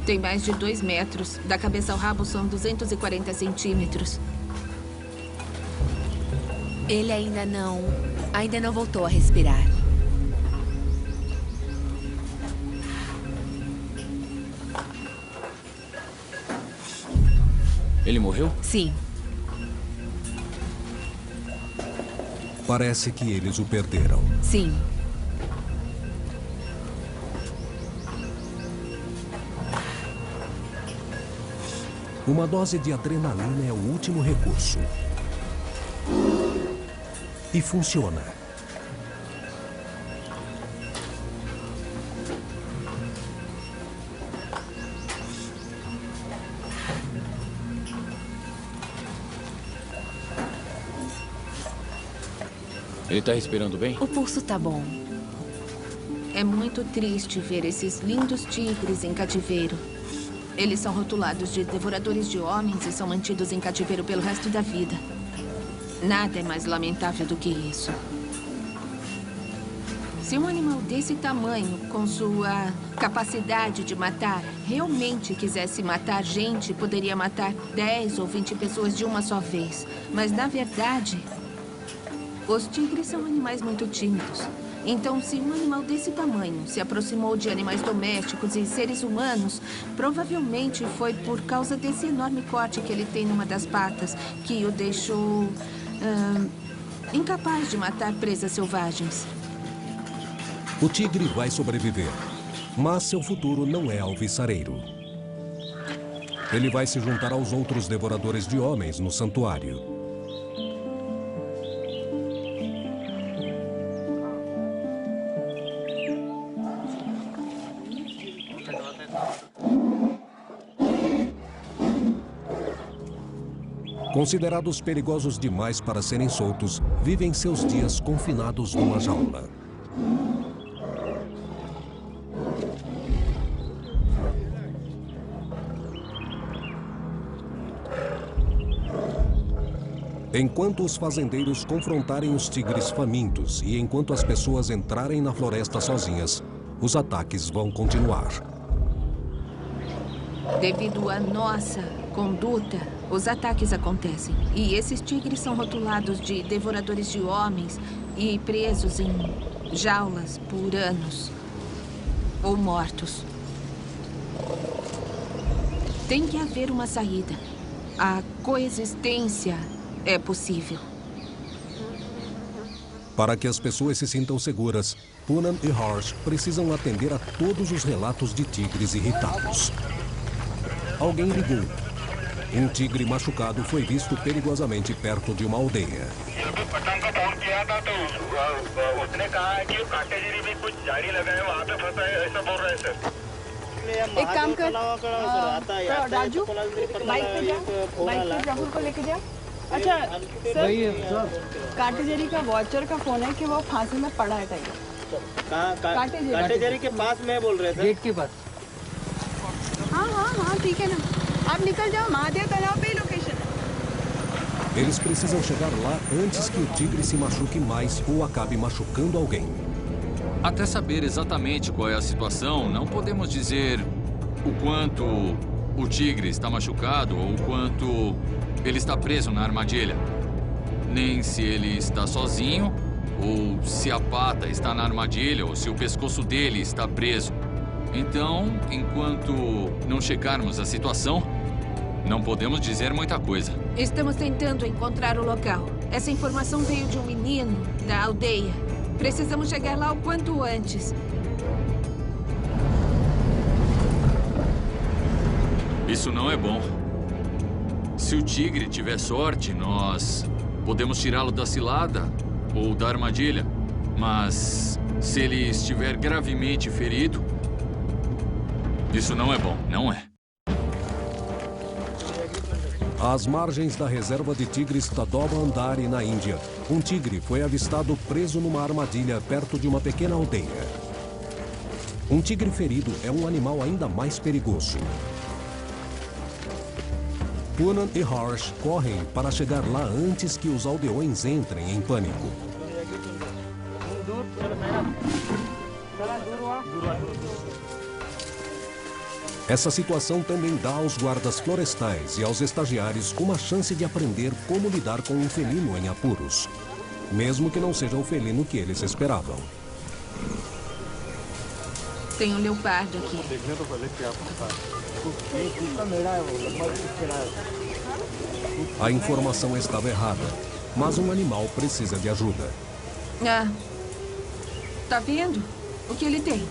Tem mais de 2 metros. Da cabeça ao rabo são 240 centímetros. Ele ainda não voltou a respirar. Ele morreu? Sim. Parece que eles o perderam. Sim. Uma dose de adrenalina é o último recurso. E funciona. Ele está respirando bem? O pulso tá bom. É muito triste ver esses lindos tigres em cativeiro. Eles são rotulados de devoradores de homens e são mantidos em cativeiro pelo resto da vida. Nada é mais lamentável do que isso. Se um animal desse tamanho, com sua capacidade de matar, realmente quisesse matar gente, poderia matar 10 ou 20 pessoas de uma só vez. Mas, na verdade, os tigres são animais muito tímidos. Então, se um animal desse tamanho se aproximou de animais domésticos e seres humanos, provavelmente foi por causa desse enorme corte que ele tem numa das patas, que o deixou incapaz de matar presas selvagens. O tigre vai sobreviver, mas seu futuro não é alvissareiro. Ele vai se juntar aos outros devoradores de homens no santuário. Considerados perigosos demais para serem soltos, vivem seus dias confinados numa jaula. Enquanto os fazendeiros confrontarem os tigres famintos e enquanto as pessoas entrarem na floresta sozinhas, os ataques vão continuar. Devido à nossa conduta, os ataques acontecem. E esses tigres são rotulados de devoradores de homens e presos em jaulas por anos. Ou mortos. Tem que haver uma saída. A coexistência é possível. Para que as pessoas se sintam seguras, Poonan e Harsh precisam atender a todos os relatos de tigres irritados. Alguém ligou. Um tigre machucado foi visto perigosamente perto de uma aldeia. एक काम कर राजू बाइक पे राहुल को लेके जा। अच्छा सर काटेजेरी का वॉचर का फोन है कि वो फांसी में पड़ा है टाइगर। काटेजेरी के पास में बोल रहे थे, गेट के पास। हाँ ठीक है ना, आप निकल जाओ, महादेव तालाब पे लोकेशन है। Eles precisam chegar lá antes que o tigre se machuque mais ou acabe machucando alguém. Até saber exatamente qual é a situação, não podemos dizer o quanto o tigre está machucado ou o quanto ele está preso na armadilha. Nem se ele está sozinho, ou se a pata está na armadilha, ou se o pescoço dele está preso. Então, enquanto não checarmos a situação, não podemos dizer muita coisa. Estamos tentando encontrar o local. Essa informação veio de um menino da aldeia. Precisamos chegar lá o quanto antes. Isso não é bom. Se o tigre tiver sorte, nós podemos tirá-lo da cilada ou da armadilha. Mas se ele estiver gravemente ferido, isso não é bom, não é. Às margens da reserva de tigres Tadoba Andari, na Índia, um tigre foi avistado preso numa armadilha perto de uma pequena aldeia. Um tigre ferido é um animal ainda mais perigoso. Poonan e Harsh correm para chegar lá antes que os aldeões entrem em pânico. Essa situação também dá aos guardas florestais e aos estagiários uma chance de aprender como lidar com um felino em apuros, mesmo que não seja o felino que eles esperavam. Tem um leopardo aqui. A informação estava errada, mas um animal precisa de ajuda. Ah, tá vendo? O que ele tem?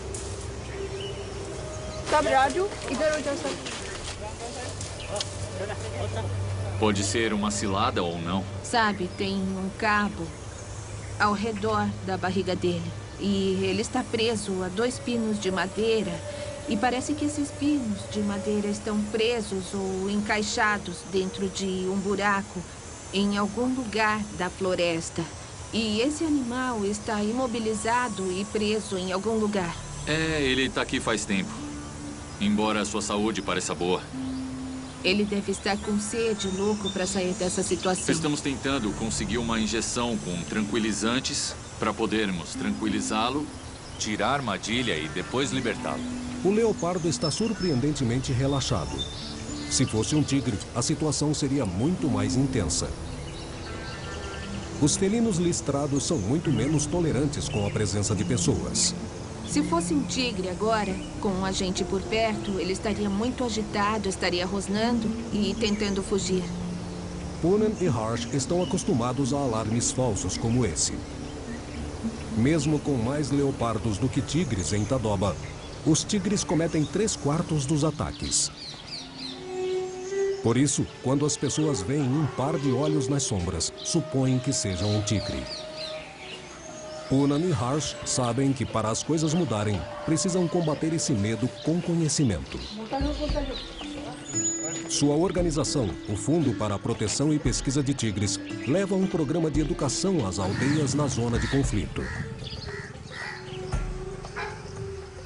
Pode ser uma cilada ou não. Sabe, tem um cabo ao redor da barriga dele. E ele está preso a 2 pinos de madeira. E parece que esses pinos de madeira estão presos ou encaixados dentro de um buraco em algum lugar da floresta. E esse animal está imobilizado e preso em algum lugar. Ele está aqui faz tempo. Embora a sua saúde pareça boa. Ele deve estar com sede, louco para sair dessa situação. Estamos tentando conseguir uma injeção com tranquilizantes para podermos tranquilizá-lo, tirar a armadilha e depois libertá-lo. O leopardo está surpreendentemente relaxado. Se fosse um tigre, a situação seria muito mais intensa. Os felinos listrados são muito menos tolerantes com a presença de pessoas. Se fosse um tigre agora, com a gente por perto, ele estaria muito agitado, estaria rosnando e tentando fugir. Poonan e Harsh estão acostumados a alarmes falsos como esse. Mesmo com mais leopardos do que tigres em Tadoba, os tigres cometem 3/4 dos ataques. Por isso, quando as pessoas veem um par de olhos nas sombras, supõem que sejam um tigre. Poonan e Harsh sabem que para as coisas mudarem, precisam combater esse medo com conhecimento. Sua organização, o Fundo para a Proteção e Pesquisa de Tigres, leva um programa de educação às aldeias na zona de conflito.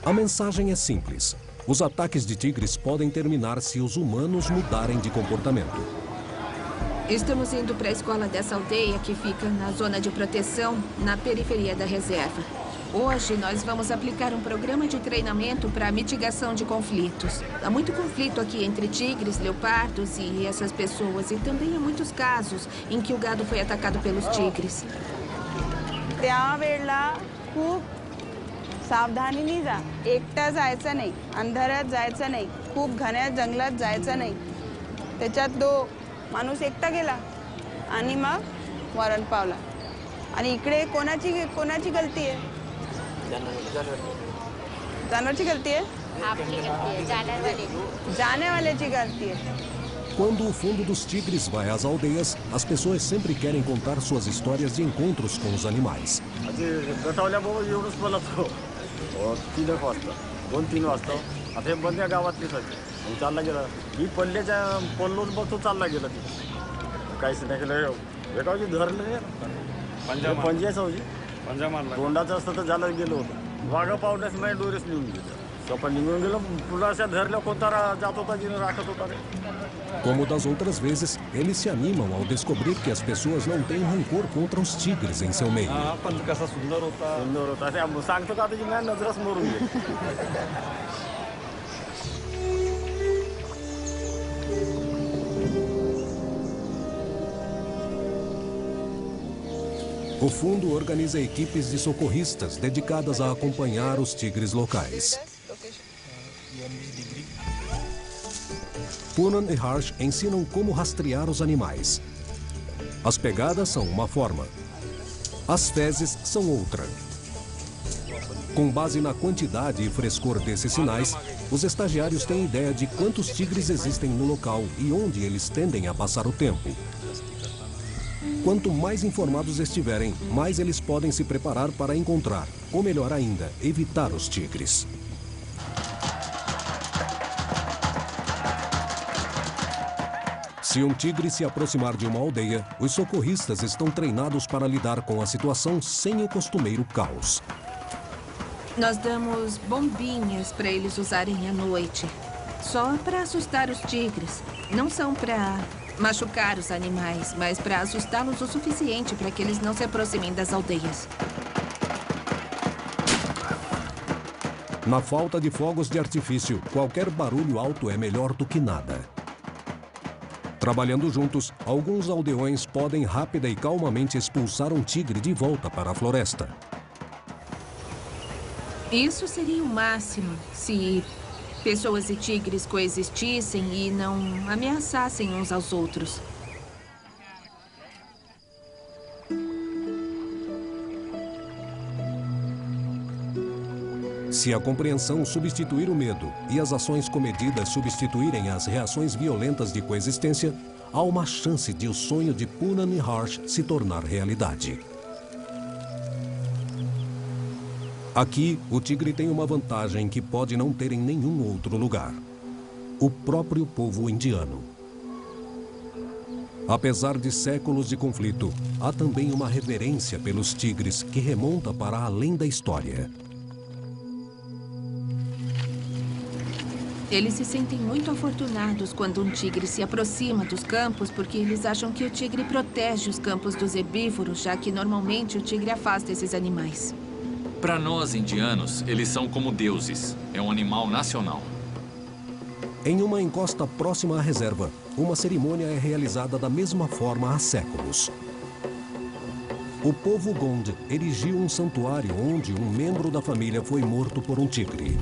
A mensagem é simples. Os ataques de tigres podem terminar se os humanos mudarem de comportamento. Estamos indo para a escola dessa aldeia que fica na zona de proteção, na periferia da reserva. Hoje, nós vamos aplicar um programa de treinamento para a mitigação de conflitos. Há muito conflito aqui entre tigres, leopardos e essas pessoas. E também há muitos casos em que o gado foi atacado pelos tigres. त्यावेळेला खूप सावधानीने जा. एकटा जायचं नाही, अंधारात जायचं नाही, खूप घन्या जंगलात जायचं नाही. त्याच्यात तो माणूस एकटा गेला आणि मग मरण पावला. आणि इकडे कोणाची गलती आहे? जानवरची गलती आहे? जाने वाले की गलती है. Quando o fundo dos tigres vai às aldeias, as pessoas sempre querem contar suas histórias de encontros com os animais. Como das outras vezes, eles se animam ao descobrir que as pessoas não têm rancor contra os tigres em seu meio. O fundo organiza equipes de socorristas dedicadas a acompanhar os tigres locais. Poonan e Harsh ensinam como rastrear os animais. As pegadas são uma forma. As fezes são outra. Com base na quantidade e frescor desses sinais, os estagiários têm ideia de quantos tigres existem no local e onde eles tendem a passar o tempo. Quanto mais informados estiverem, mais eles podem se preparar para encontrar, ou melhor ainda, evitar os tigres. Se um tigre se aproximar de uma aldeia, os socorristas estão treinados para lidar com a situação sem o costumeiro caos. Nós damos bombinhas para eles usarem à noite. Só para assustar os tigres. Não são para machucar os animais, mas para assustá-los o suficiente para que eles não se aproximem das aldeias. Na falta de fogos de artifício, qualquer barulho alto é melhor do que nada. Trabalhando juntos, alguns aldeões podem rápida e calmamente expulsar um tigre de volta para a floresta. Isso seria o máximo se pessoas e tigres coexistissem e não ameaçassem uns aos outros. Se a compreensão substituir o medo e as ações comedidas substituírem as reações violentas de coexistência, há uma chance de o sonho de Poonan e Harsh se tornar realidade. Aqui, o tigre tem uma vantagem que pode não ter em nenhum outro lugar: o próprio povo indiano. Apesar de séculos de conflito, há também uma reverência pelos tigres que remonta para além da história. Eles se sentem muito afortunados quando um tigre se aproxima dos campos, porque eles acham que o tigre protege os campos dos herbívoros, já que normalmente o tigre afasta esses animais. Para nós, indianos, eles são como deuses. É um animal nacional. Em uma encosta próxima à reserva, uma cerimônia é realizada da mesma forma há séculos. O povo Gond erigiu um santuário onde um membro da família foi morto por um tigre.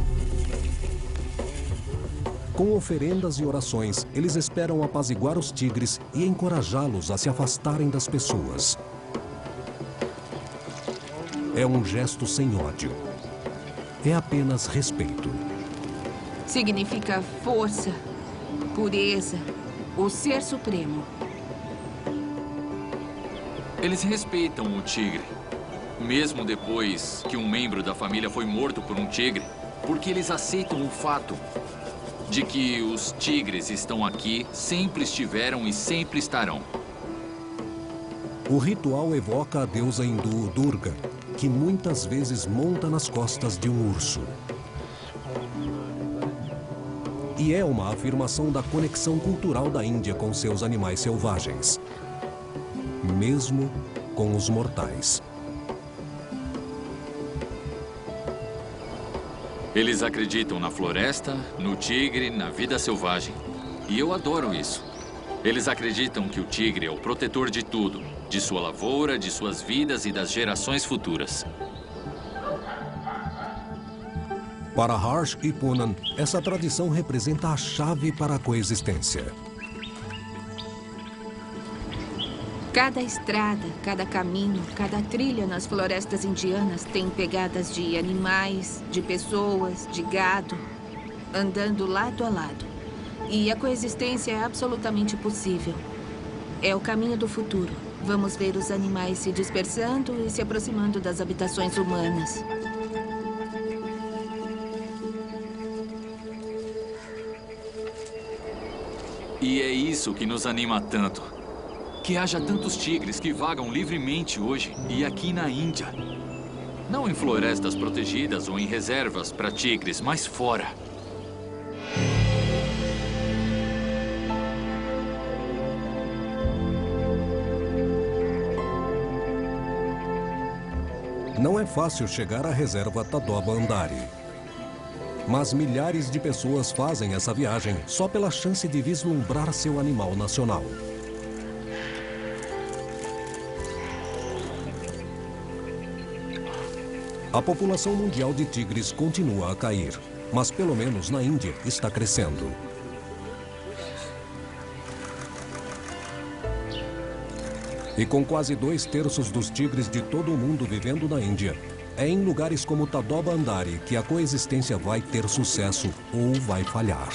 Com oferendas e orações, eles esperam apaziguar os tigres e encorajá-los a se afastarem das pessoas. É um gesto sem ódio. É apenas respeito. Significa força, pureza, o ser supremo. Eles respeitam o tigre, mesmo depois que um membro da família foi morto por um tigre, porque eles aceitam o fato de que os tigres estão aqui, sempre estiveram e sempre estarão. O ritual evoca a deusa hindu Durga, que muitas vezes monta nas costas de um urso. E que é uma afirmação da conexão cultural da Índia com seus animais selvagens, mesmo com os mortais. Eles acreditam na floresta, no tigre, na vida selvagem. E eu adoro isso. Eles acreditam que o tigre é o protetor de tudo, de sua lavoura, de suas vidas e das gerações futuras. Para Harsh e Poonan, essa tradição representa a chave para a coexistência. Cada estrada, cada caminho, cada trilha nas florestas indianas tem pegadas de animais, de pessoas, de gado, andando lado a lado. E a coexistência é absolutamente possível. É o caminho do futuro. Vamos ver os animais se dispersando e se aproximando das habitações humanas. E é isso que nos anima tanto. Que haja tantos tigres que vagam livremente hoje e aqui na Índia. Não em florestas protegidas ou em reservas para tigres, mas fora. Não é fácil chegar à reserva Tadoba Andari. Mas milhares de pessoas fazem essa viagem só pela chance de vislumbrar seu animal nacional. A população mundial de tigres continua a cair, mas pelo menos na Índia está crescendo. E com quase 2/3 dos tigres de todo o mundo vivendo na Índia, é em lugares como Tadoba Andari que a coexistência vai ter sucesso ou vai falhar.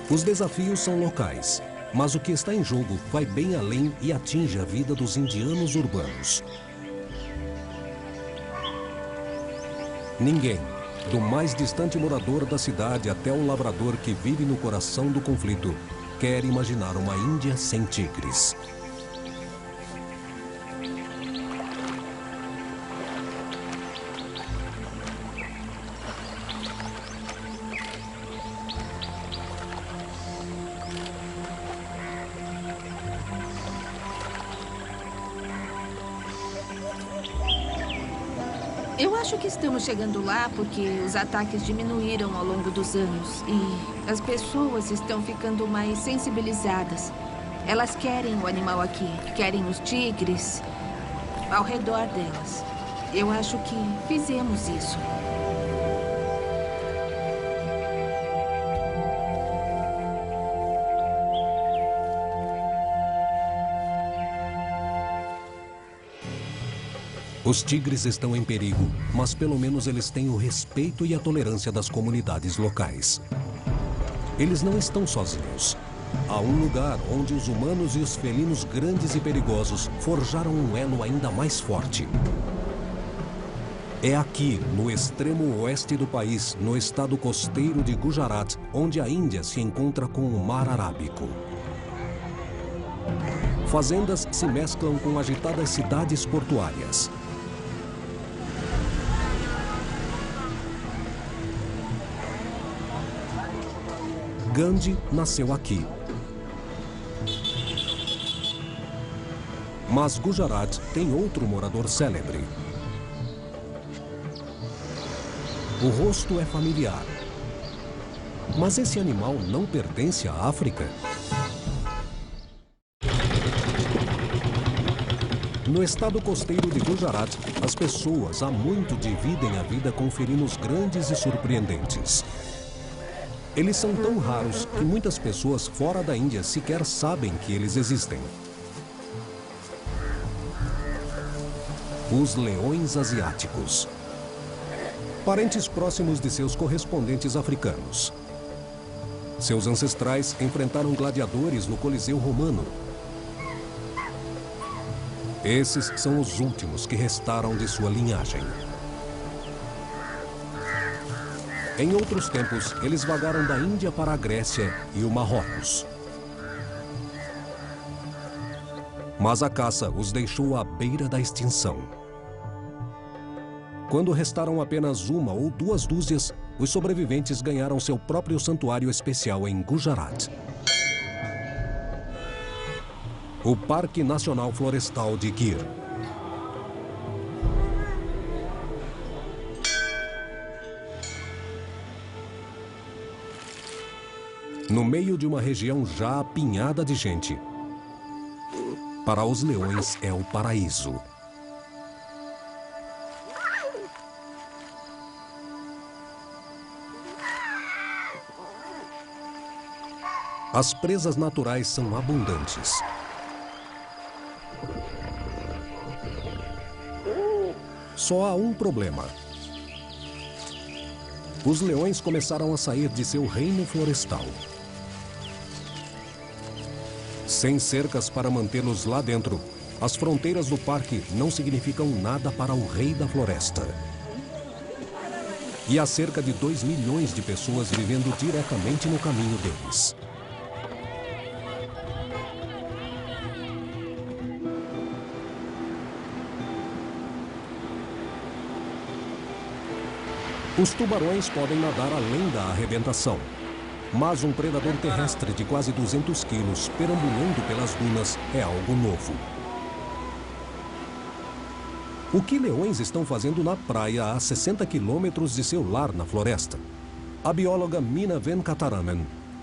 Os desafios são locais, mas o que está em jogo vai bem além e atinge a vida dos indianos urbanos. Ninguém, do mais distante morador da cidade até o lavrador que vive no coração do conflito, quer imaginar uma Índia sem tigres. Eu acho que estamos chegando lá porque os ataques diminuíram ao longo dos anos e as pessoas estão ficando mais sensibilizadas. Elas querem o animal aqui, querem os tigres ao redor delas. Eu acho que fizemos isso. Os tigres estão em perigo, mas pelo menos eles têm o respeito e a tolerância das comunidades locais. Eles não estão sozinhos. Há um lugar onde os humanos e os felinos grandes e perigosos forjaram um elo ainda mais forte. É aqui, no extremo oeste do país, no estado costeiro de Gujarat, onde a Índia se encontra com o Mar Arábico. Fazendas se mesclam com agitadas cidades portuárias. Gandhi nasceu aqui. Mas Gujarat tem outro morador célebre. O rosto é familiar. Mas esse animal não pertence à África? No estado costeiro de Gujarat, as pessoas há muito dividem a vida com felinos grandes e surpreendentes. Eles são tão raros que muitas pessoas fora da Índia sequer sabem que eles existem. Os leões asiáticos. Parentes próximos de seus correspondentes africanos. Seus ancestrais enfrentaram gladiadores no Coliseu Romano. Esses são os últimos que restaram de sua linhagem. Em outros tempos, eles vagaram da Índia para a Grécia e o Marrocos. Mas a caça os deixou à beira da extinção. Quando restaram apenas uma ou duas dúzias, os sobreviventes ganharam seu próprio santuário especial em Gujarat. O Parque Nacional Florestal de Gir. No meio de uma região já apinhada de gente, para os leões é o paraíso. As presas naturais são abundantes. Só há um problema. Os leões começaram a sair de seu reino florestal. Sem cercas para mantê-los lá dentro, as fronteiras do parque não significam nada para o rei da floresta. E há cerca de 2 milhões de pessoas vivendo diretamente no caminho deles. Os tubarões podem nadar além da arrebentação, mas um predador terrestre de quase 200 quilos perambulando pelas dunas é algo novo. O que leões estão fazendo na praia a 60 quilômetros de seu lar na floresta? A bióloga Meena Venkataraman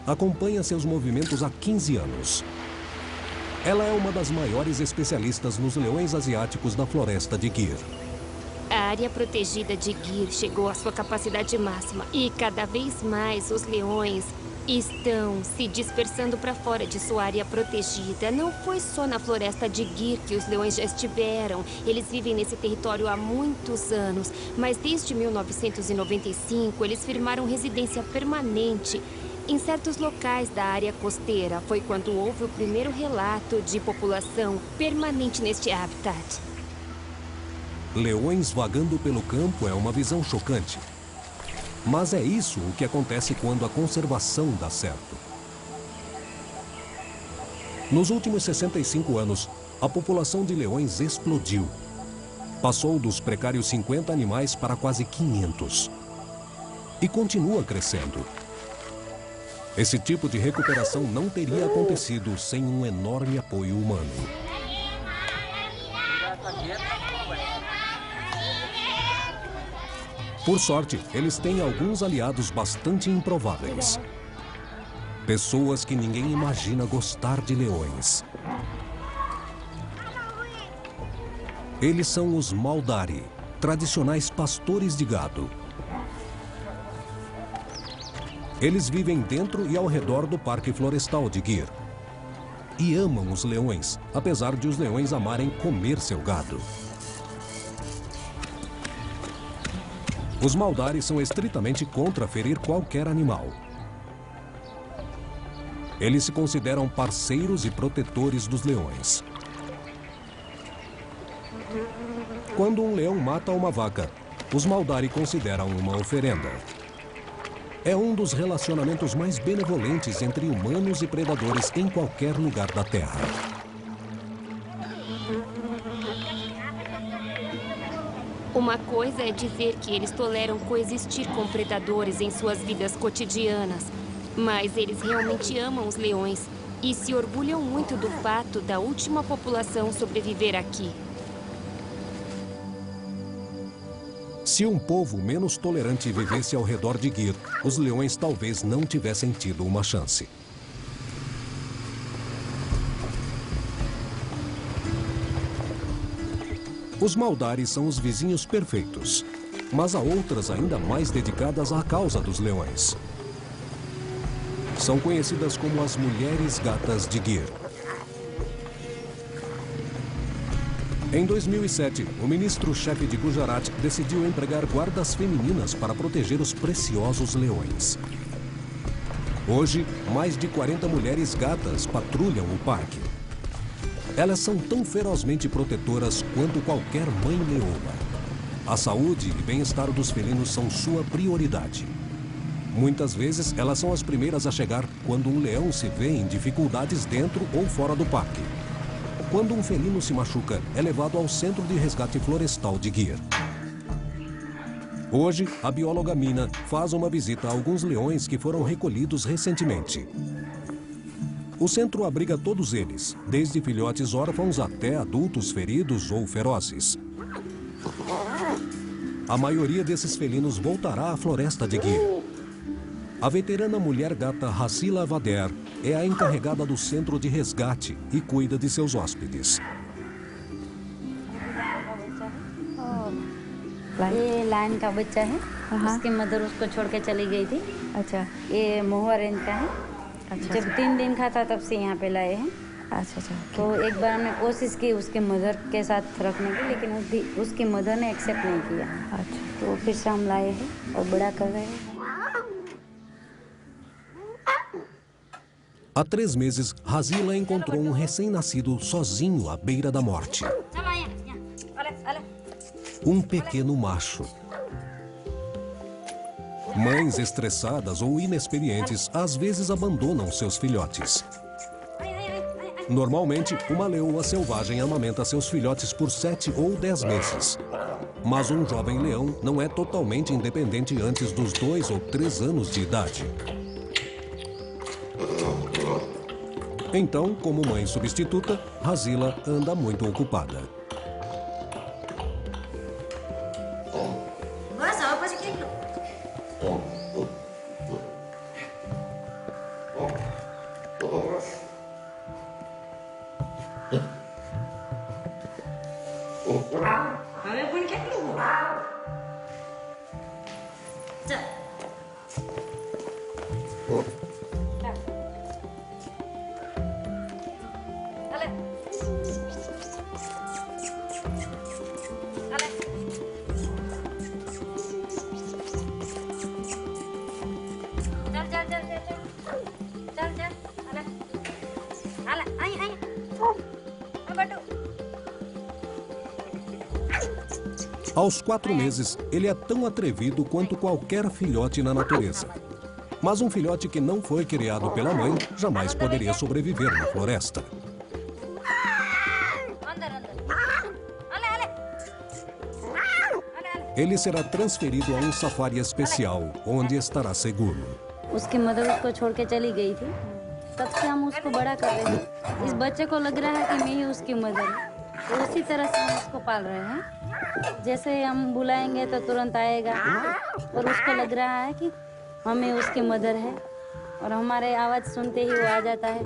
acompanha seus movimentos há 15 anos. Ela é uma das maiores especialistas nos leões asiáticos da floresta de Gir. A área protegida de Gir chegou à sua capacidade máxima e cada vez mais os leões estão se dispersando para fora de sua área protegida. Não foi só na floresta de Gir que os leões já estiveram. Eles vivem nesse território há muitos anos, mas desde 1995 eles firmaram residência permanente em certos locais da área costeira. Foi quando houve o primeiro relato de população permanente neste habitat. Leões vagando pelo campo é uma visão chocante. Mas é isso o que acontece quando a conservação dá certo. Nos últimos 65 anos, a população de leões explodiu. Passou dos precários 50 animais para quase 500. E continua crescendo. Esse tipo de recuperação não teria acontecido sem um enorme apoio humano. Por sorte, eles têm alguns aliados bastante improváveis. Pessoas que ninguém imagina gostar de leões. Eles são os Maudari, tradicionais pastores de gado. Eles vivem dentro e ao redor do Parque Florestal de Gir. E amam os leões, apesar de os leões amarem comer seu gado. Os Maudari são estritamente contra ferir qualquer animal. Eles se consideram parceiros e protetores dos leões. Quando um leão mata uma vaca, os Maudari consideram uma oferenda. É um dos relacionamentos mais benevolentes entre humanos e predadores em qualquer lugar da Terra. Uma coisa é dizer que eles toleram coexistir com predadores em suas vidas cotidianas, mas eles realmente amam os leões e se orgulham muito do fato da última população sobreviver aqui. Se um povo menos tolerante vivesse ao redor de Gir, os leões talvez não tivessem tido uma chance. Os Maudari são os vizinhos perfeitos, mas há outras ainda mais dedicadas à causa dos leões. São conhecidas como as mulheres gatas de Gir. Em 2007, o ministro-chefe de Gujarat decidiu empregar guardas femininas para proteger os preciosos leões. Hoje, mais de 40 mulheres gatas patrulham o parque. Elas são tão ferozmente protetoras quanto qualquer mãe leoa. A saúde e bem-estar dos felinos são sua prioridade. Muitas vezes, elas são as primeiras a chegar quando um leão se vê em dificuldades dentro ou fora do parque. Quando um felino se machuca, é levado ao Centro de Resgate Florestal de Gir. Hoje, a bióloga Mina faz uma visita a alguns leões que foram recolhidos recentemente. O centro abriga todos eles, desde filhotes órfãos até adultos feridos ou ferozes. A maioria desses felinos voltará à floresta de Gir. A veterana mulher gata Hasila Vader é a encarregada do centro de resgate e cuida de seus hóspedes. ये लायन का बच्चा है, उसकी मदर उसको छोड़ के चली गई थी। अच्छा, ये महुआ रेंज का है। अच्छा, जब 3 दिन का था तब से यहाँ पे लाए हैं। अच्छा अच्छा। तो एक बार हमने कोशिश की उसके मदर के साथ रखने की, लेकिन उसकी मदर ने एक्सेप्ट नहीं किया। अच्छा, तो फिर से हम लाए हैं और बड़ा कर रहे हैं। Há 3 meses, Hasila encontrou um recém-nascido sozinho à beira da morte. Um pequeno macho. Mães estressadas ou inexperientes às vezes abandonam seus filhotes. Normalmente, uma leoa selvagem amamenta seus filhotes por 7 ou 10 meses. Mas um jovem leão não é totalmente independente antes dos 2 ou 3 anos de idade. Então, como mãe substituta, Hasila anda muito ocupada. Aos 4 meses, ele é tão atrevido quanto qualquer filhote na natureza. Mas um filhote que não foi criado pela mãe jamais poderia sobreviver na floresta. Ele será transferido a um safari especial, onde estará seguro. उसकी मदर उसको छोड़ के चली गई थी, तब से हम उसको बड़ा कर रहे हैं। इस बच्चे को लग रहा है कि मैं ही उसकी मदर हूँ, तो उसी तरह से हम उसको पाल रहे हैं। जैसे हम बुलाएंगे तो तुरंत आएगा, और उसको लग रहा है कि हमें उसकी मदर है, और हमारे आवाज़ सुनते ही वो आ जाता है।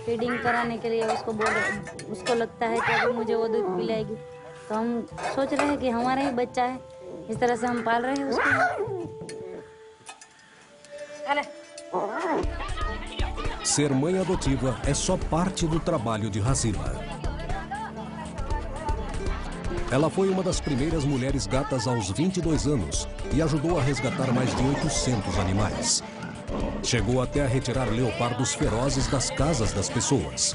फीडिंग कराने के लिए उसको लगता है कि अभी मुझे वो दूध पिलाएगी, तो हम सोच रहे हैं कि हमारा ही बच्चा है। इस तरह से हम पाल रहे हैं उसको। Ser mãe adotiva é só parte do trabalho de Hasila. Ela foi uma das primeiras mulheres gatas aos 22 anos e ajudou a resgatar mais de 800 animais. Chegou até a retirar leopardos ferozes das casas das pessoas.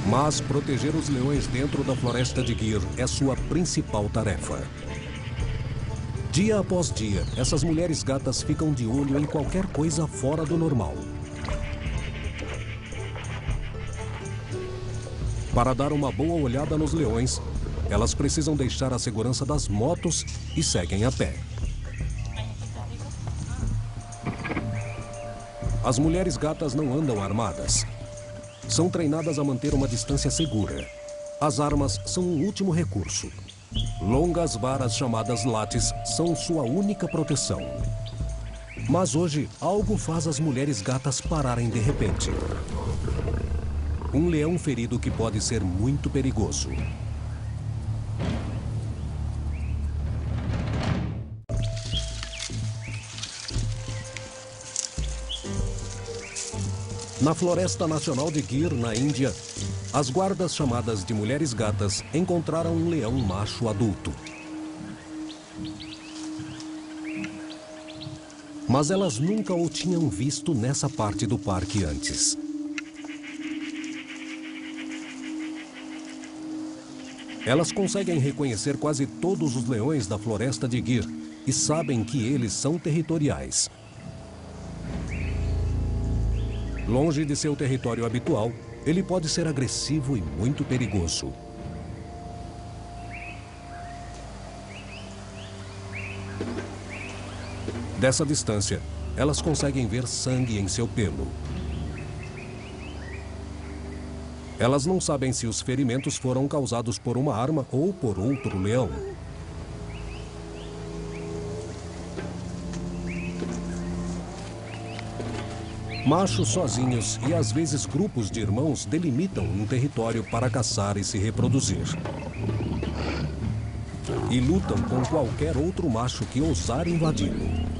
Mas proteger os leões dentro da floresta de Gir é sua principal tarefa. Dia após dia, essas mulheres gatas ficam de olho em qualquer coisa fora do normal. Para dar uma boa olhada nos leões, elas precisam deixar a segurança das motos e seguem a pé. As mulheres gatas não andam armadas. São treinadas a manter uma distância segura. As armas são um último recurso. Longas varas chamadas lates são sua única proteção. Mas hoje, algo faz as mulheres gatas pararem de repente. Um leão ferido que pode ser muito perigoso. Na Floresta Nacional de Gir, na Índia, as guardas chamadas de mulheres gatas encontraram um leão macho adulto. Mas elas nunca o tinham visto nessa parte do parque antes. Elas conseguem reconhecer quase todos os leões da Floresta de Gir e sabem que eles são territoriais. Longe de seu território habitual, ele pode ser agressivo e muito perigoso. Dessa distância, elas conseguem ver sangue em seu pelo. Elas não sabem se os ferimentos foram causados por uma arma ou por outro leão. Machos sozinhos e às vezes grupos de irmãos delimitam um território para caçar e se reproduzir. E lutam com qualquer outro macho que ousar invadi-lo.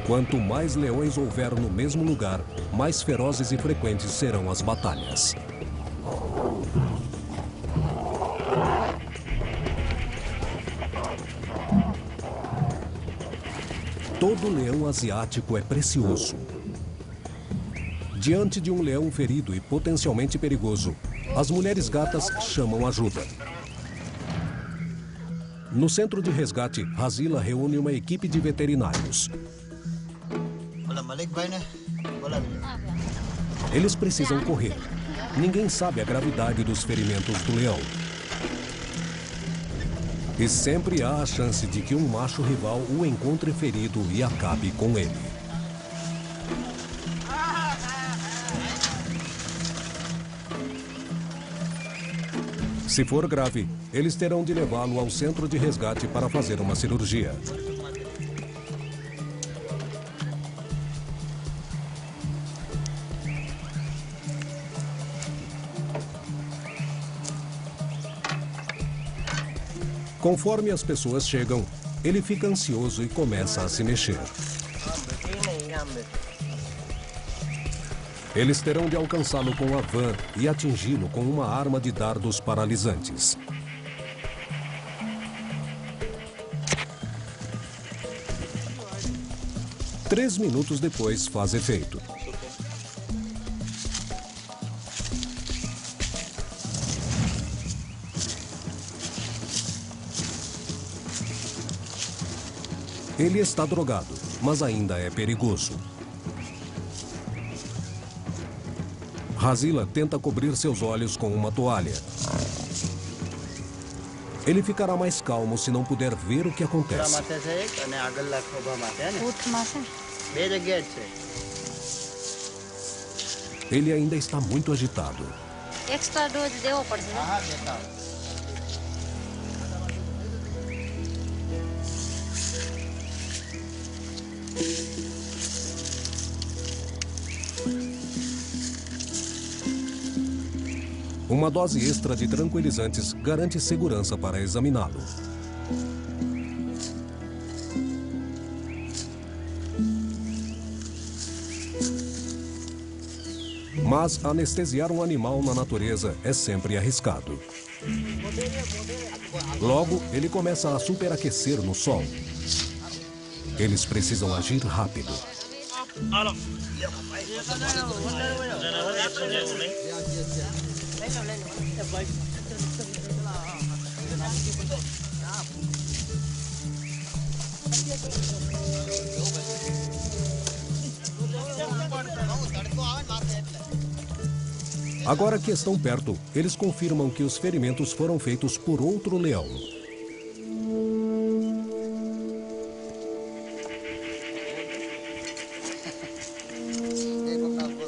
Quanto mais leões houver no mesmo lugar, mais ferozes e frequentes serão as batalhas. Todo leão asiático é precioso. Diante de um leão ferido e potencialmente perigoso, as mulheres gatas chamam ajuda. No centro de resgate, Hazila reúne uma equipe de veterinários. Eles precisam correr. Ninguém sabe a gravidade dos ferimentos do leão. E sempre há a chance de que um macho rival o encontre ferido e acabe com ele. Se for grave, eles terão de levá-lo ao centro de resgate para fazer uma cirurgia. Conforme as pessoas chegam, ele fica ansioso e começa a se mexer. Eles terão de alcançá-lo com a van e atingi-lo com uma arma de dardos paralisantes. Três minutos depois, faz efeito. Ele está drogado, mas ainda é perigoso. Hazila tenta cobrir seus olhos com uma toalha. Ele ficará mais calmo se não puder ver o que acontece. Ele ainda está muito agitado. Extra dose देવો પડશે ને? Uma dose extra de tranquilizantes garante segurança para examiná-lo. Mas anestesiar um animal na natureza é sempre arriscado. Logo, ele começa a superaquecer no sol. Eles precisam agir rápido. Agora que estão perto, eles confirmam que os ferimentos foram feitos por outro leão.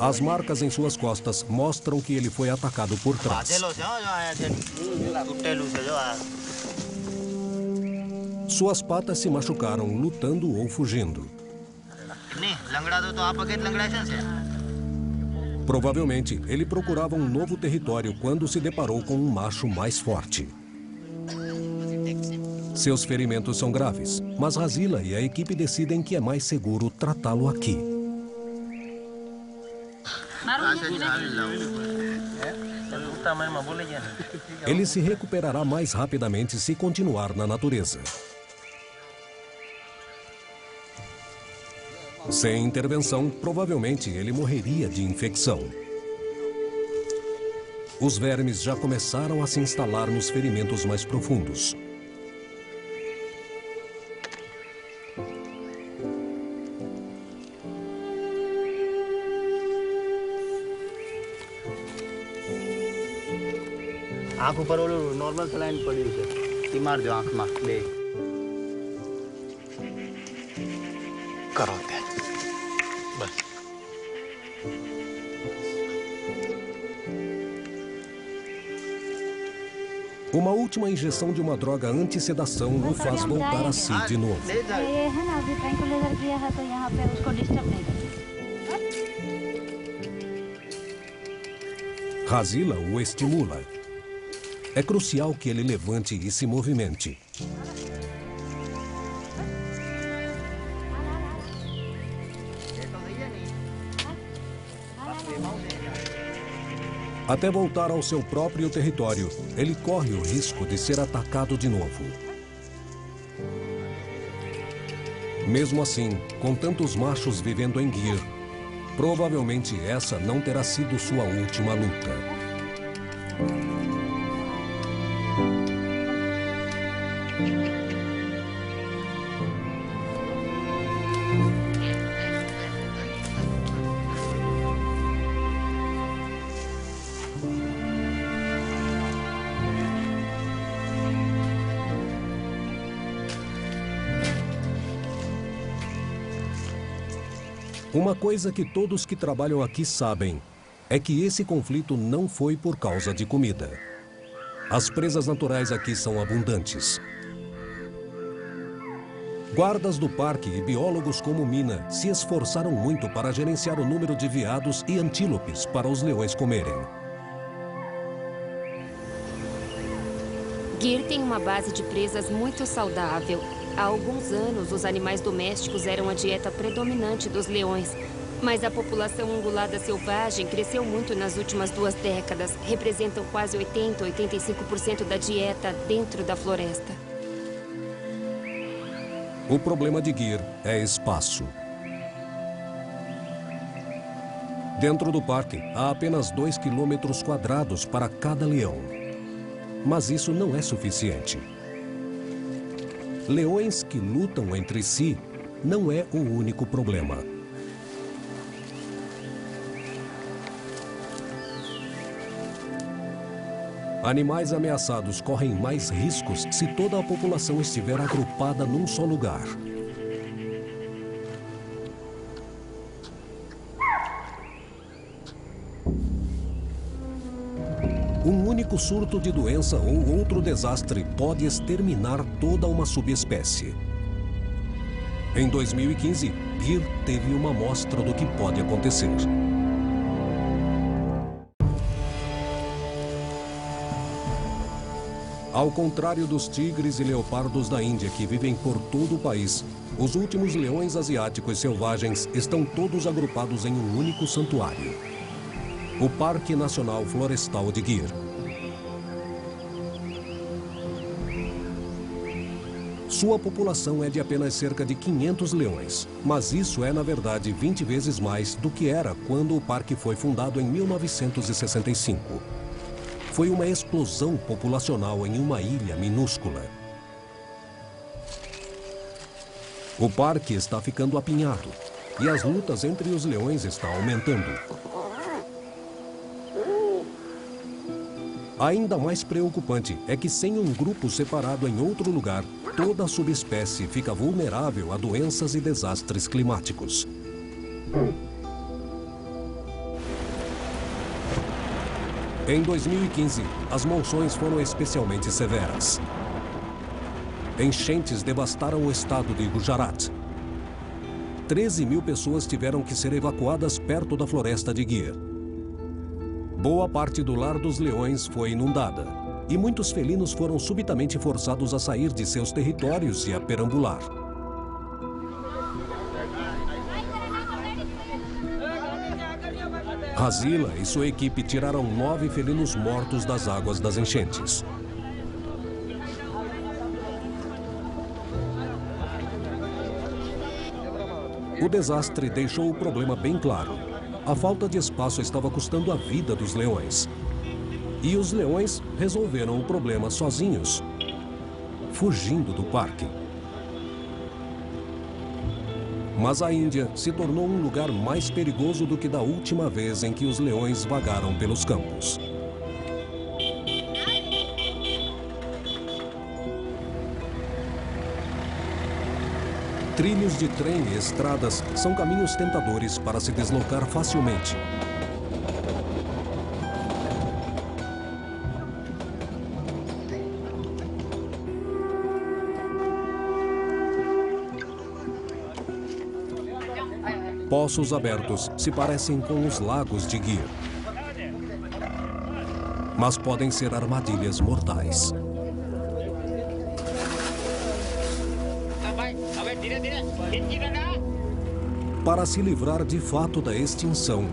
As marcas em suas costas mostram que ele foi atacado por trás. Suas patas se machucaram lutando ou fugindo. Provavelmente, ele procurava um novo território quando se deparou com um macho mais forte. Seus ferimentos são graves, mas Hazila e a equipe decidem que é mais seguro tratá-lo aqui. Ele se recuperará mais rapidamente se continuar na natureza. Sem intervenção, provavelmente ele morreria de infecção. Os vermes já começaram a se instalar nos ferimentos mais profundos. આંખ ઉપર ઓલું normal saline પડ્યું છે એ મારજો આંખમાં બે કરો ત્યાં બસ. Uma última injeção de uma droga anti-sedação o faz voltar a si de novo. ये है ना अभी ट्रैंकुलाइजर किया है तो यहाँ पे उसको डिस्टर्ब नहीं करें. Razila o estimula. É crucial que ele levante e se movimente. Até voltar ao seu próprio território, ele corre o risco de ser atacado de novo. Mesmo assim, com tantos machos vivendo em Gir, provavelmente essa não terá sido sua última luta. Uma coisa que todos que trabalham aqui sabem é que esse conflito não foi por causa de comida. As presas naturais aqui são abundantes. Guardas do parque e biólogos como Mina se esforçaram muito para gerenciar o número de veados e antílopes para os leões comerem. Gir tem uma base de presas muito saudável. Há alguns anos, os animais domésticos eram a dieta predominante dos leões. Mas a população ungulada selvagem cresceu muito nas últimas 2 décadas. Representam quase 80% a 85% da dieta dentro da floresta. O problema de Gir é espaço. Dentro do parque, há apenas 2 quilômetros quadrados para cada leão. Mas isso não é suficiente. Leões que lutam entre si não é o único problema. Animais ameaçados correm mais riscos se toda a população estiver agrupada num só lugar. Um único surto de doença ou outro desastre pode exterminar toda uma subespécie. Em 2015, Gir teve uma amostra do que pode acontecer. Ao contrário dos tigres e leopardos da Índia que vivem por todo o país, os últimos leões asiáticos selvagens estão todos agrupados em um único santuário: o Parque Nacional Florestal de Gir. Sua população é de apenas cerca de 500 leões, mas isso é, na verdade, 20 vezes mais do que era quando o parque foi fundado em 1965. Foi uma explosão populacional em uma ilha minúscula. O parque está ficando apinhado e as lutas entre os leões estão aumentando. Ainda mais preocupante é que, sem um grupo separado em outro lugar, toda a subespécie fica vulnerável a doenças e desastres climáticos. Em 2015, as monções foram especialmente severas. Enchentes devastaram o estado de Gujarat. 13.000 pessoas tiveram que ser evacuadas perto da floresta de Gir. Boa parte do lar dos leões foi inundada e muitos felinos foram subitamente forçados a sair de seus territórios e a perambular. Razila e sua equipe tiraram 9 felinos mortos das águas das enchentes. O desastre deixou o problema bem claro. A falta de espaço estava custando a vida dos leões. E os leões resolveram o problema sozinhos, fugindo do parque. Mas a Índia se tornou um lugar mais perigoso do que da última vez em que os leões vagaram pelos campos. Trilhos de trem e estradas são caminhos tentadores para se deslocar facilmente. Poços abertos se parecem com os lagos de Gir, mas podem ser armadilhas mortais. Para se livrar de fato da extinção,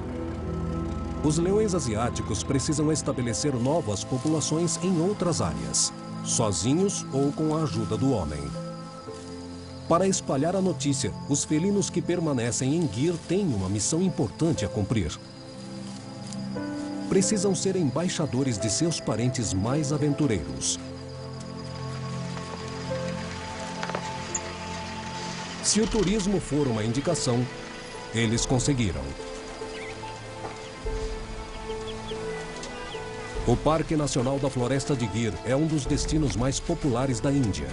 os leões asiáticos precisam estabelecer novas populações em outras áreas, sozinhos ou com a ajuda do homem. Para espalhar a notícia, os felinos que permanecem em Gir têm uma missão importante a cumprir. Precisam ser embaixadores de seus parentes mais aventureiros. Se o turismo for uma indicação, eles conseguiram. O Parque Nacional da Floresta de Gir é um dos destinos mais populares da Índia.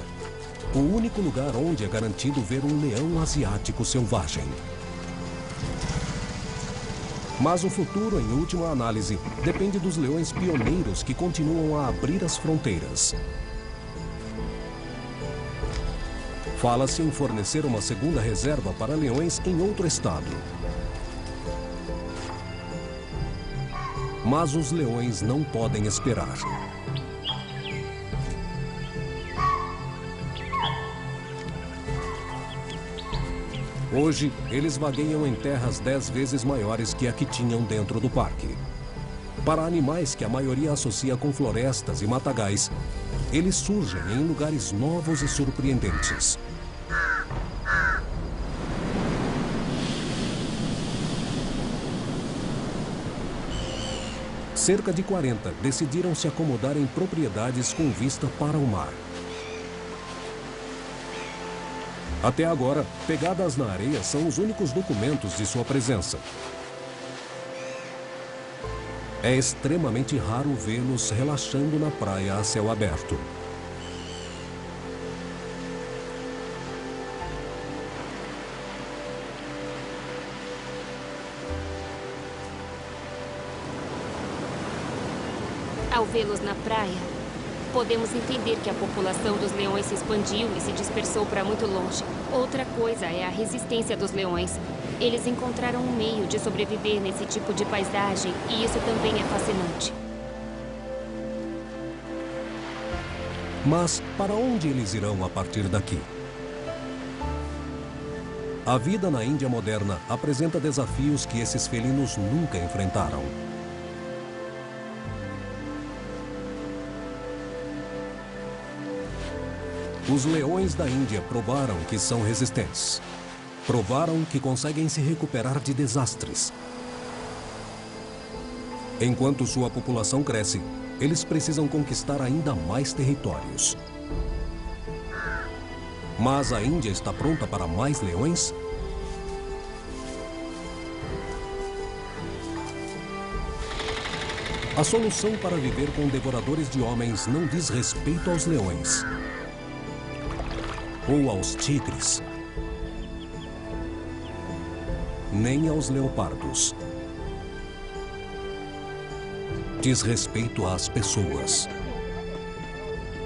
O único lugar onde é garantido ver um leão asiático selvagem. Mas o futuro, em última análise, depende dos leões pioneiros que continuam a abrir as fronteiras. Fala-se em fornecer uma segunda reserva para leões em outro estado. Mas os leões não podem esperar. Hoje, eles vagueiam em terras 10 vezes maiores que a que tinham dentro do parque. Para animais que a maioria associa com florestas e matagais, eles surgem em lugares novos e surpreendentes. Cerca de 40 decidiram se acomodar em propriedades com vista para o mar. Até agora, pegadas na areia são os únicos documentos de sua presença. É extremamente raro vê-los relaxando na praia a céu aberto. Ao vê-los na praia, podemos entender que a população dos leões se expandiu e se dispersou para muito longe. Outra coisa é a resistência dos leões. Eles encontraram um meio de sobreviver nesse tipo de paisagem e isso também é fascinante. Mas para onde eles irão a partir daqui? A vida na Índia moderna apresenta desafios que esses felinos nunca enfrentaram. Os leões da Índia provaram que são resistentes. Provaram que conseguem se recuperar de desastres. Enquanto sua população cresce, eles precisam conquistar ainda mais territórios. Mas a Índia está pronta para mais leões? A solução para viver com devoradores de homens não diz respeito aos leões ou aos tigres, nem aos leopardos. Diz respeito às pessoas.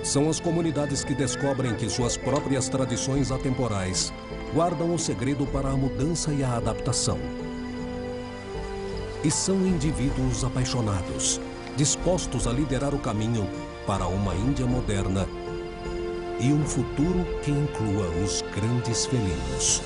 São as comunidades que descobrem que suas próprias tradições atemporais guardam o segredo para a mudança e a adaptação. E são indivíduos apaixonados, dispostos a liderar o caminho para uma Índia moderna e um futuro que inclua os grandes felinos.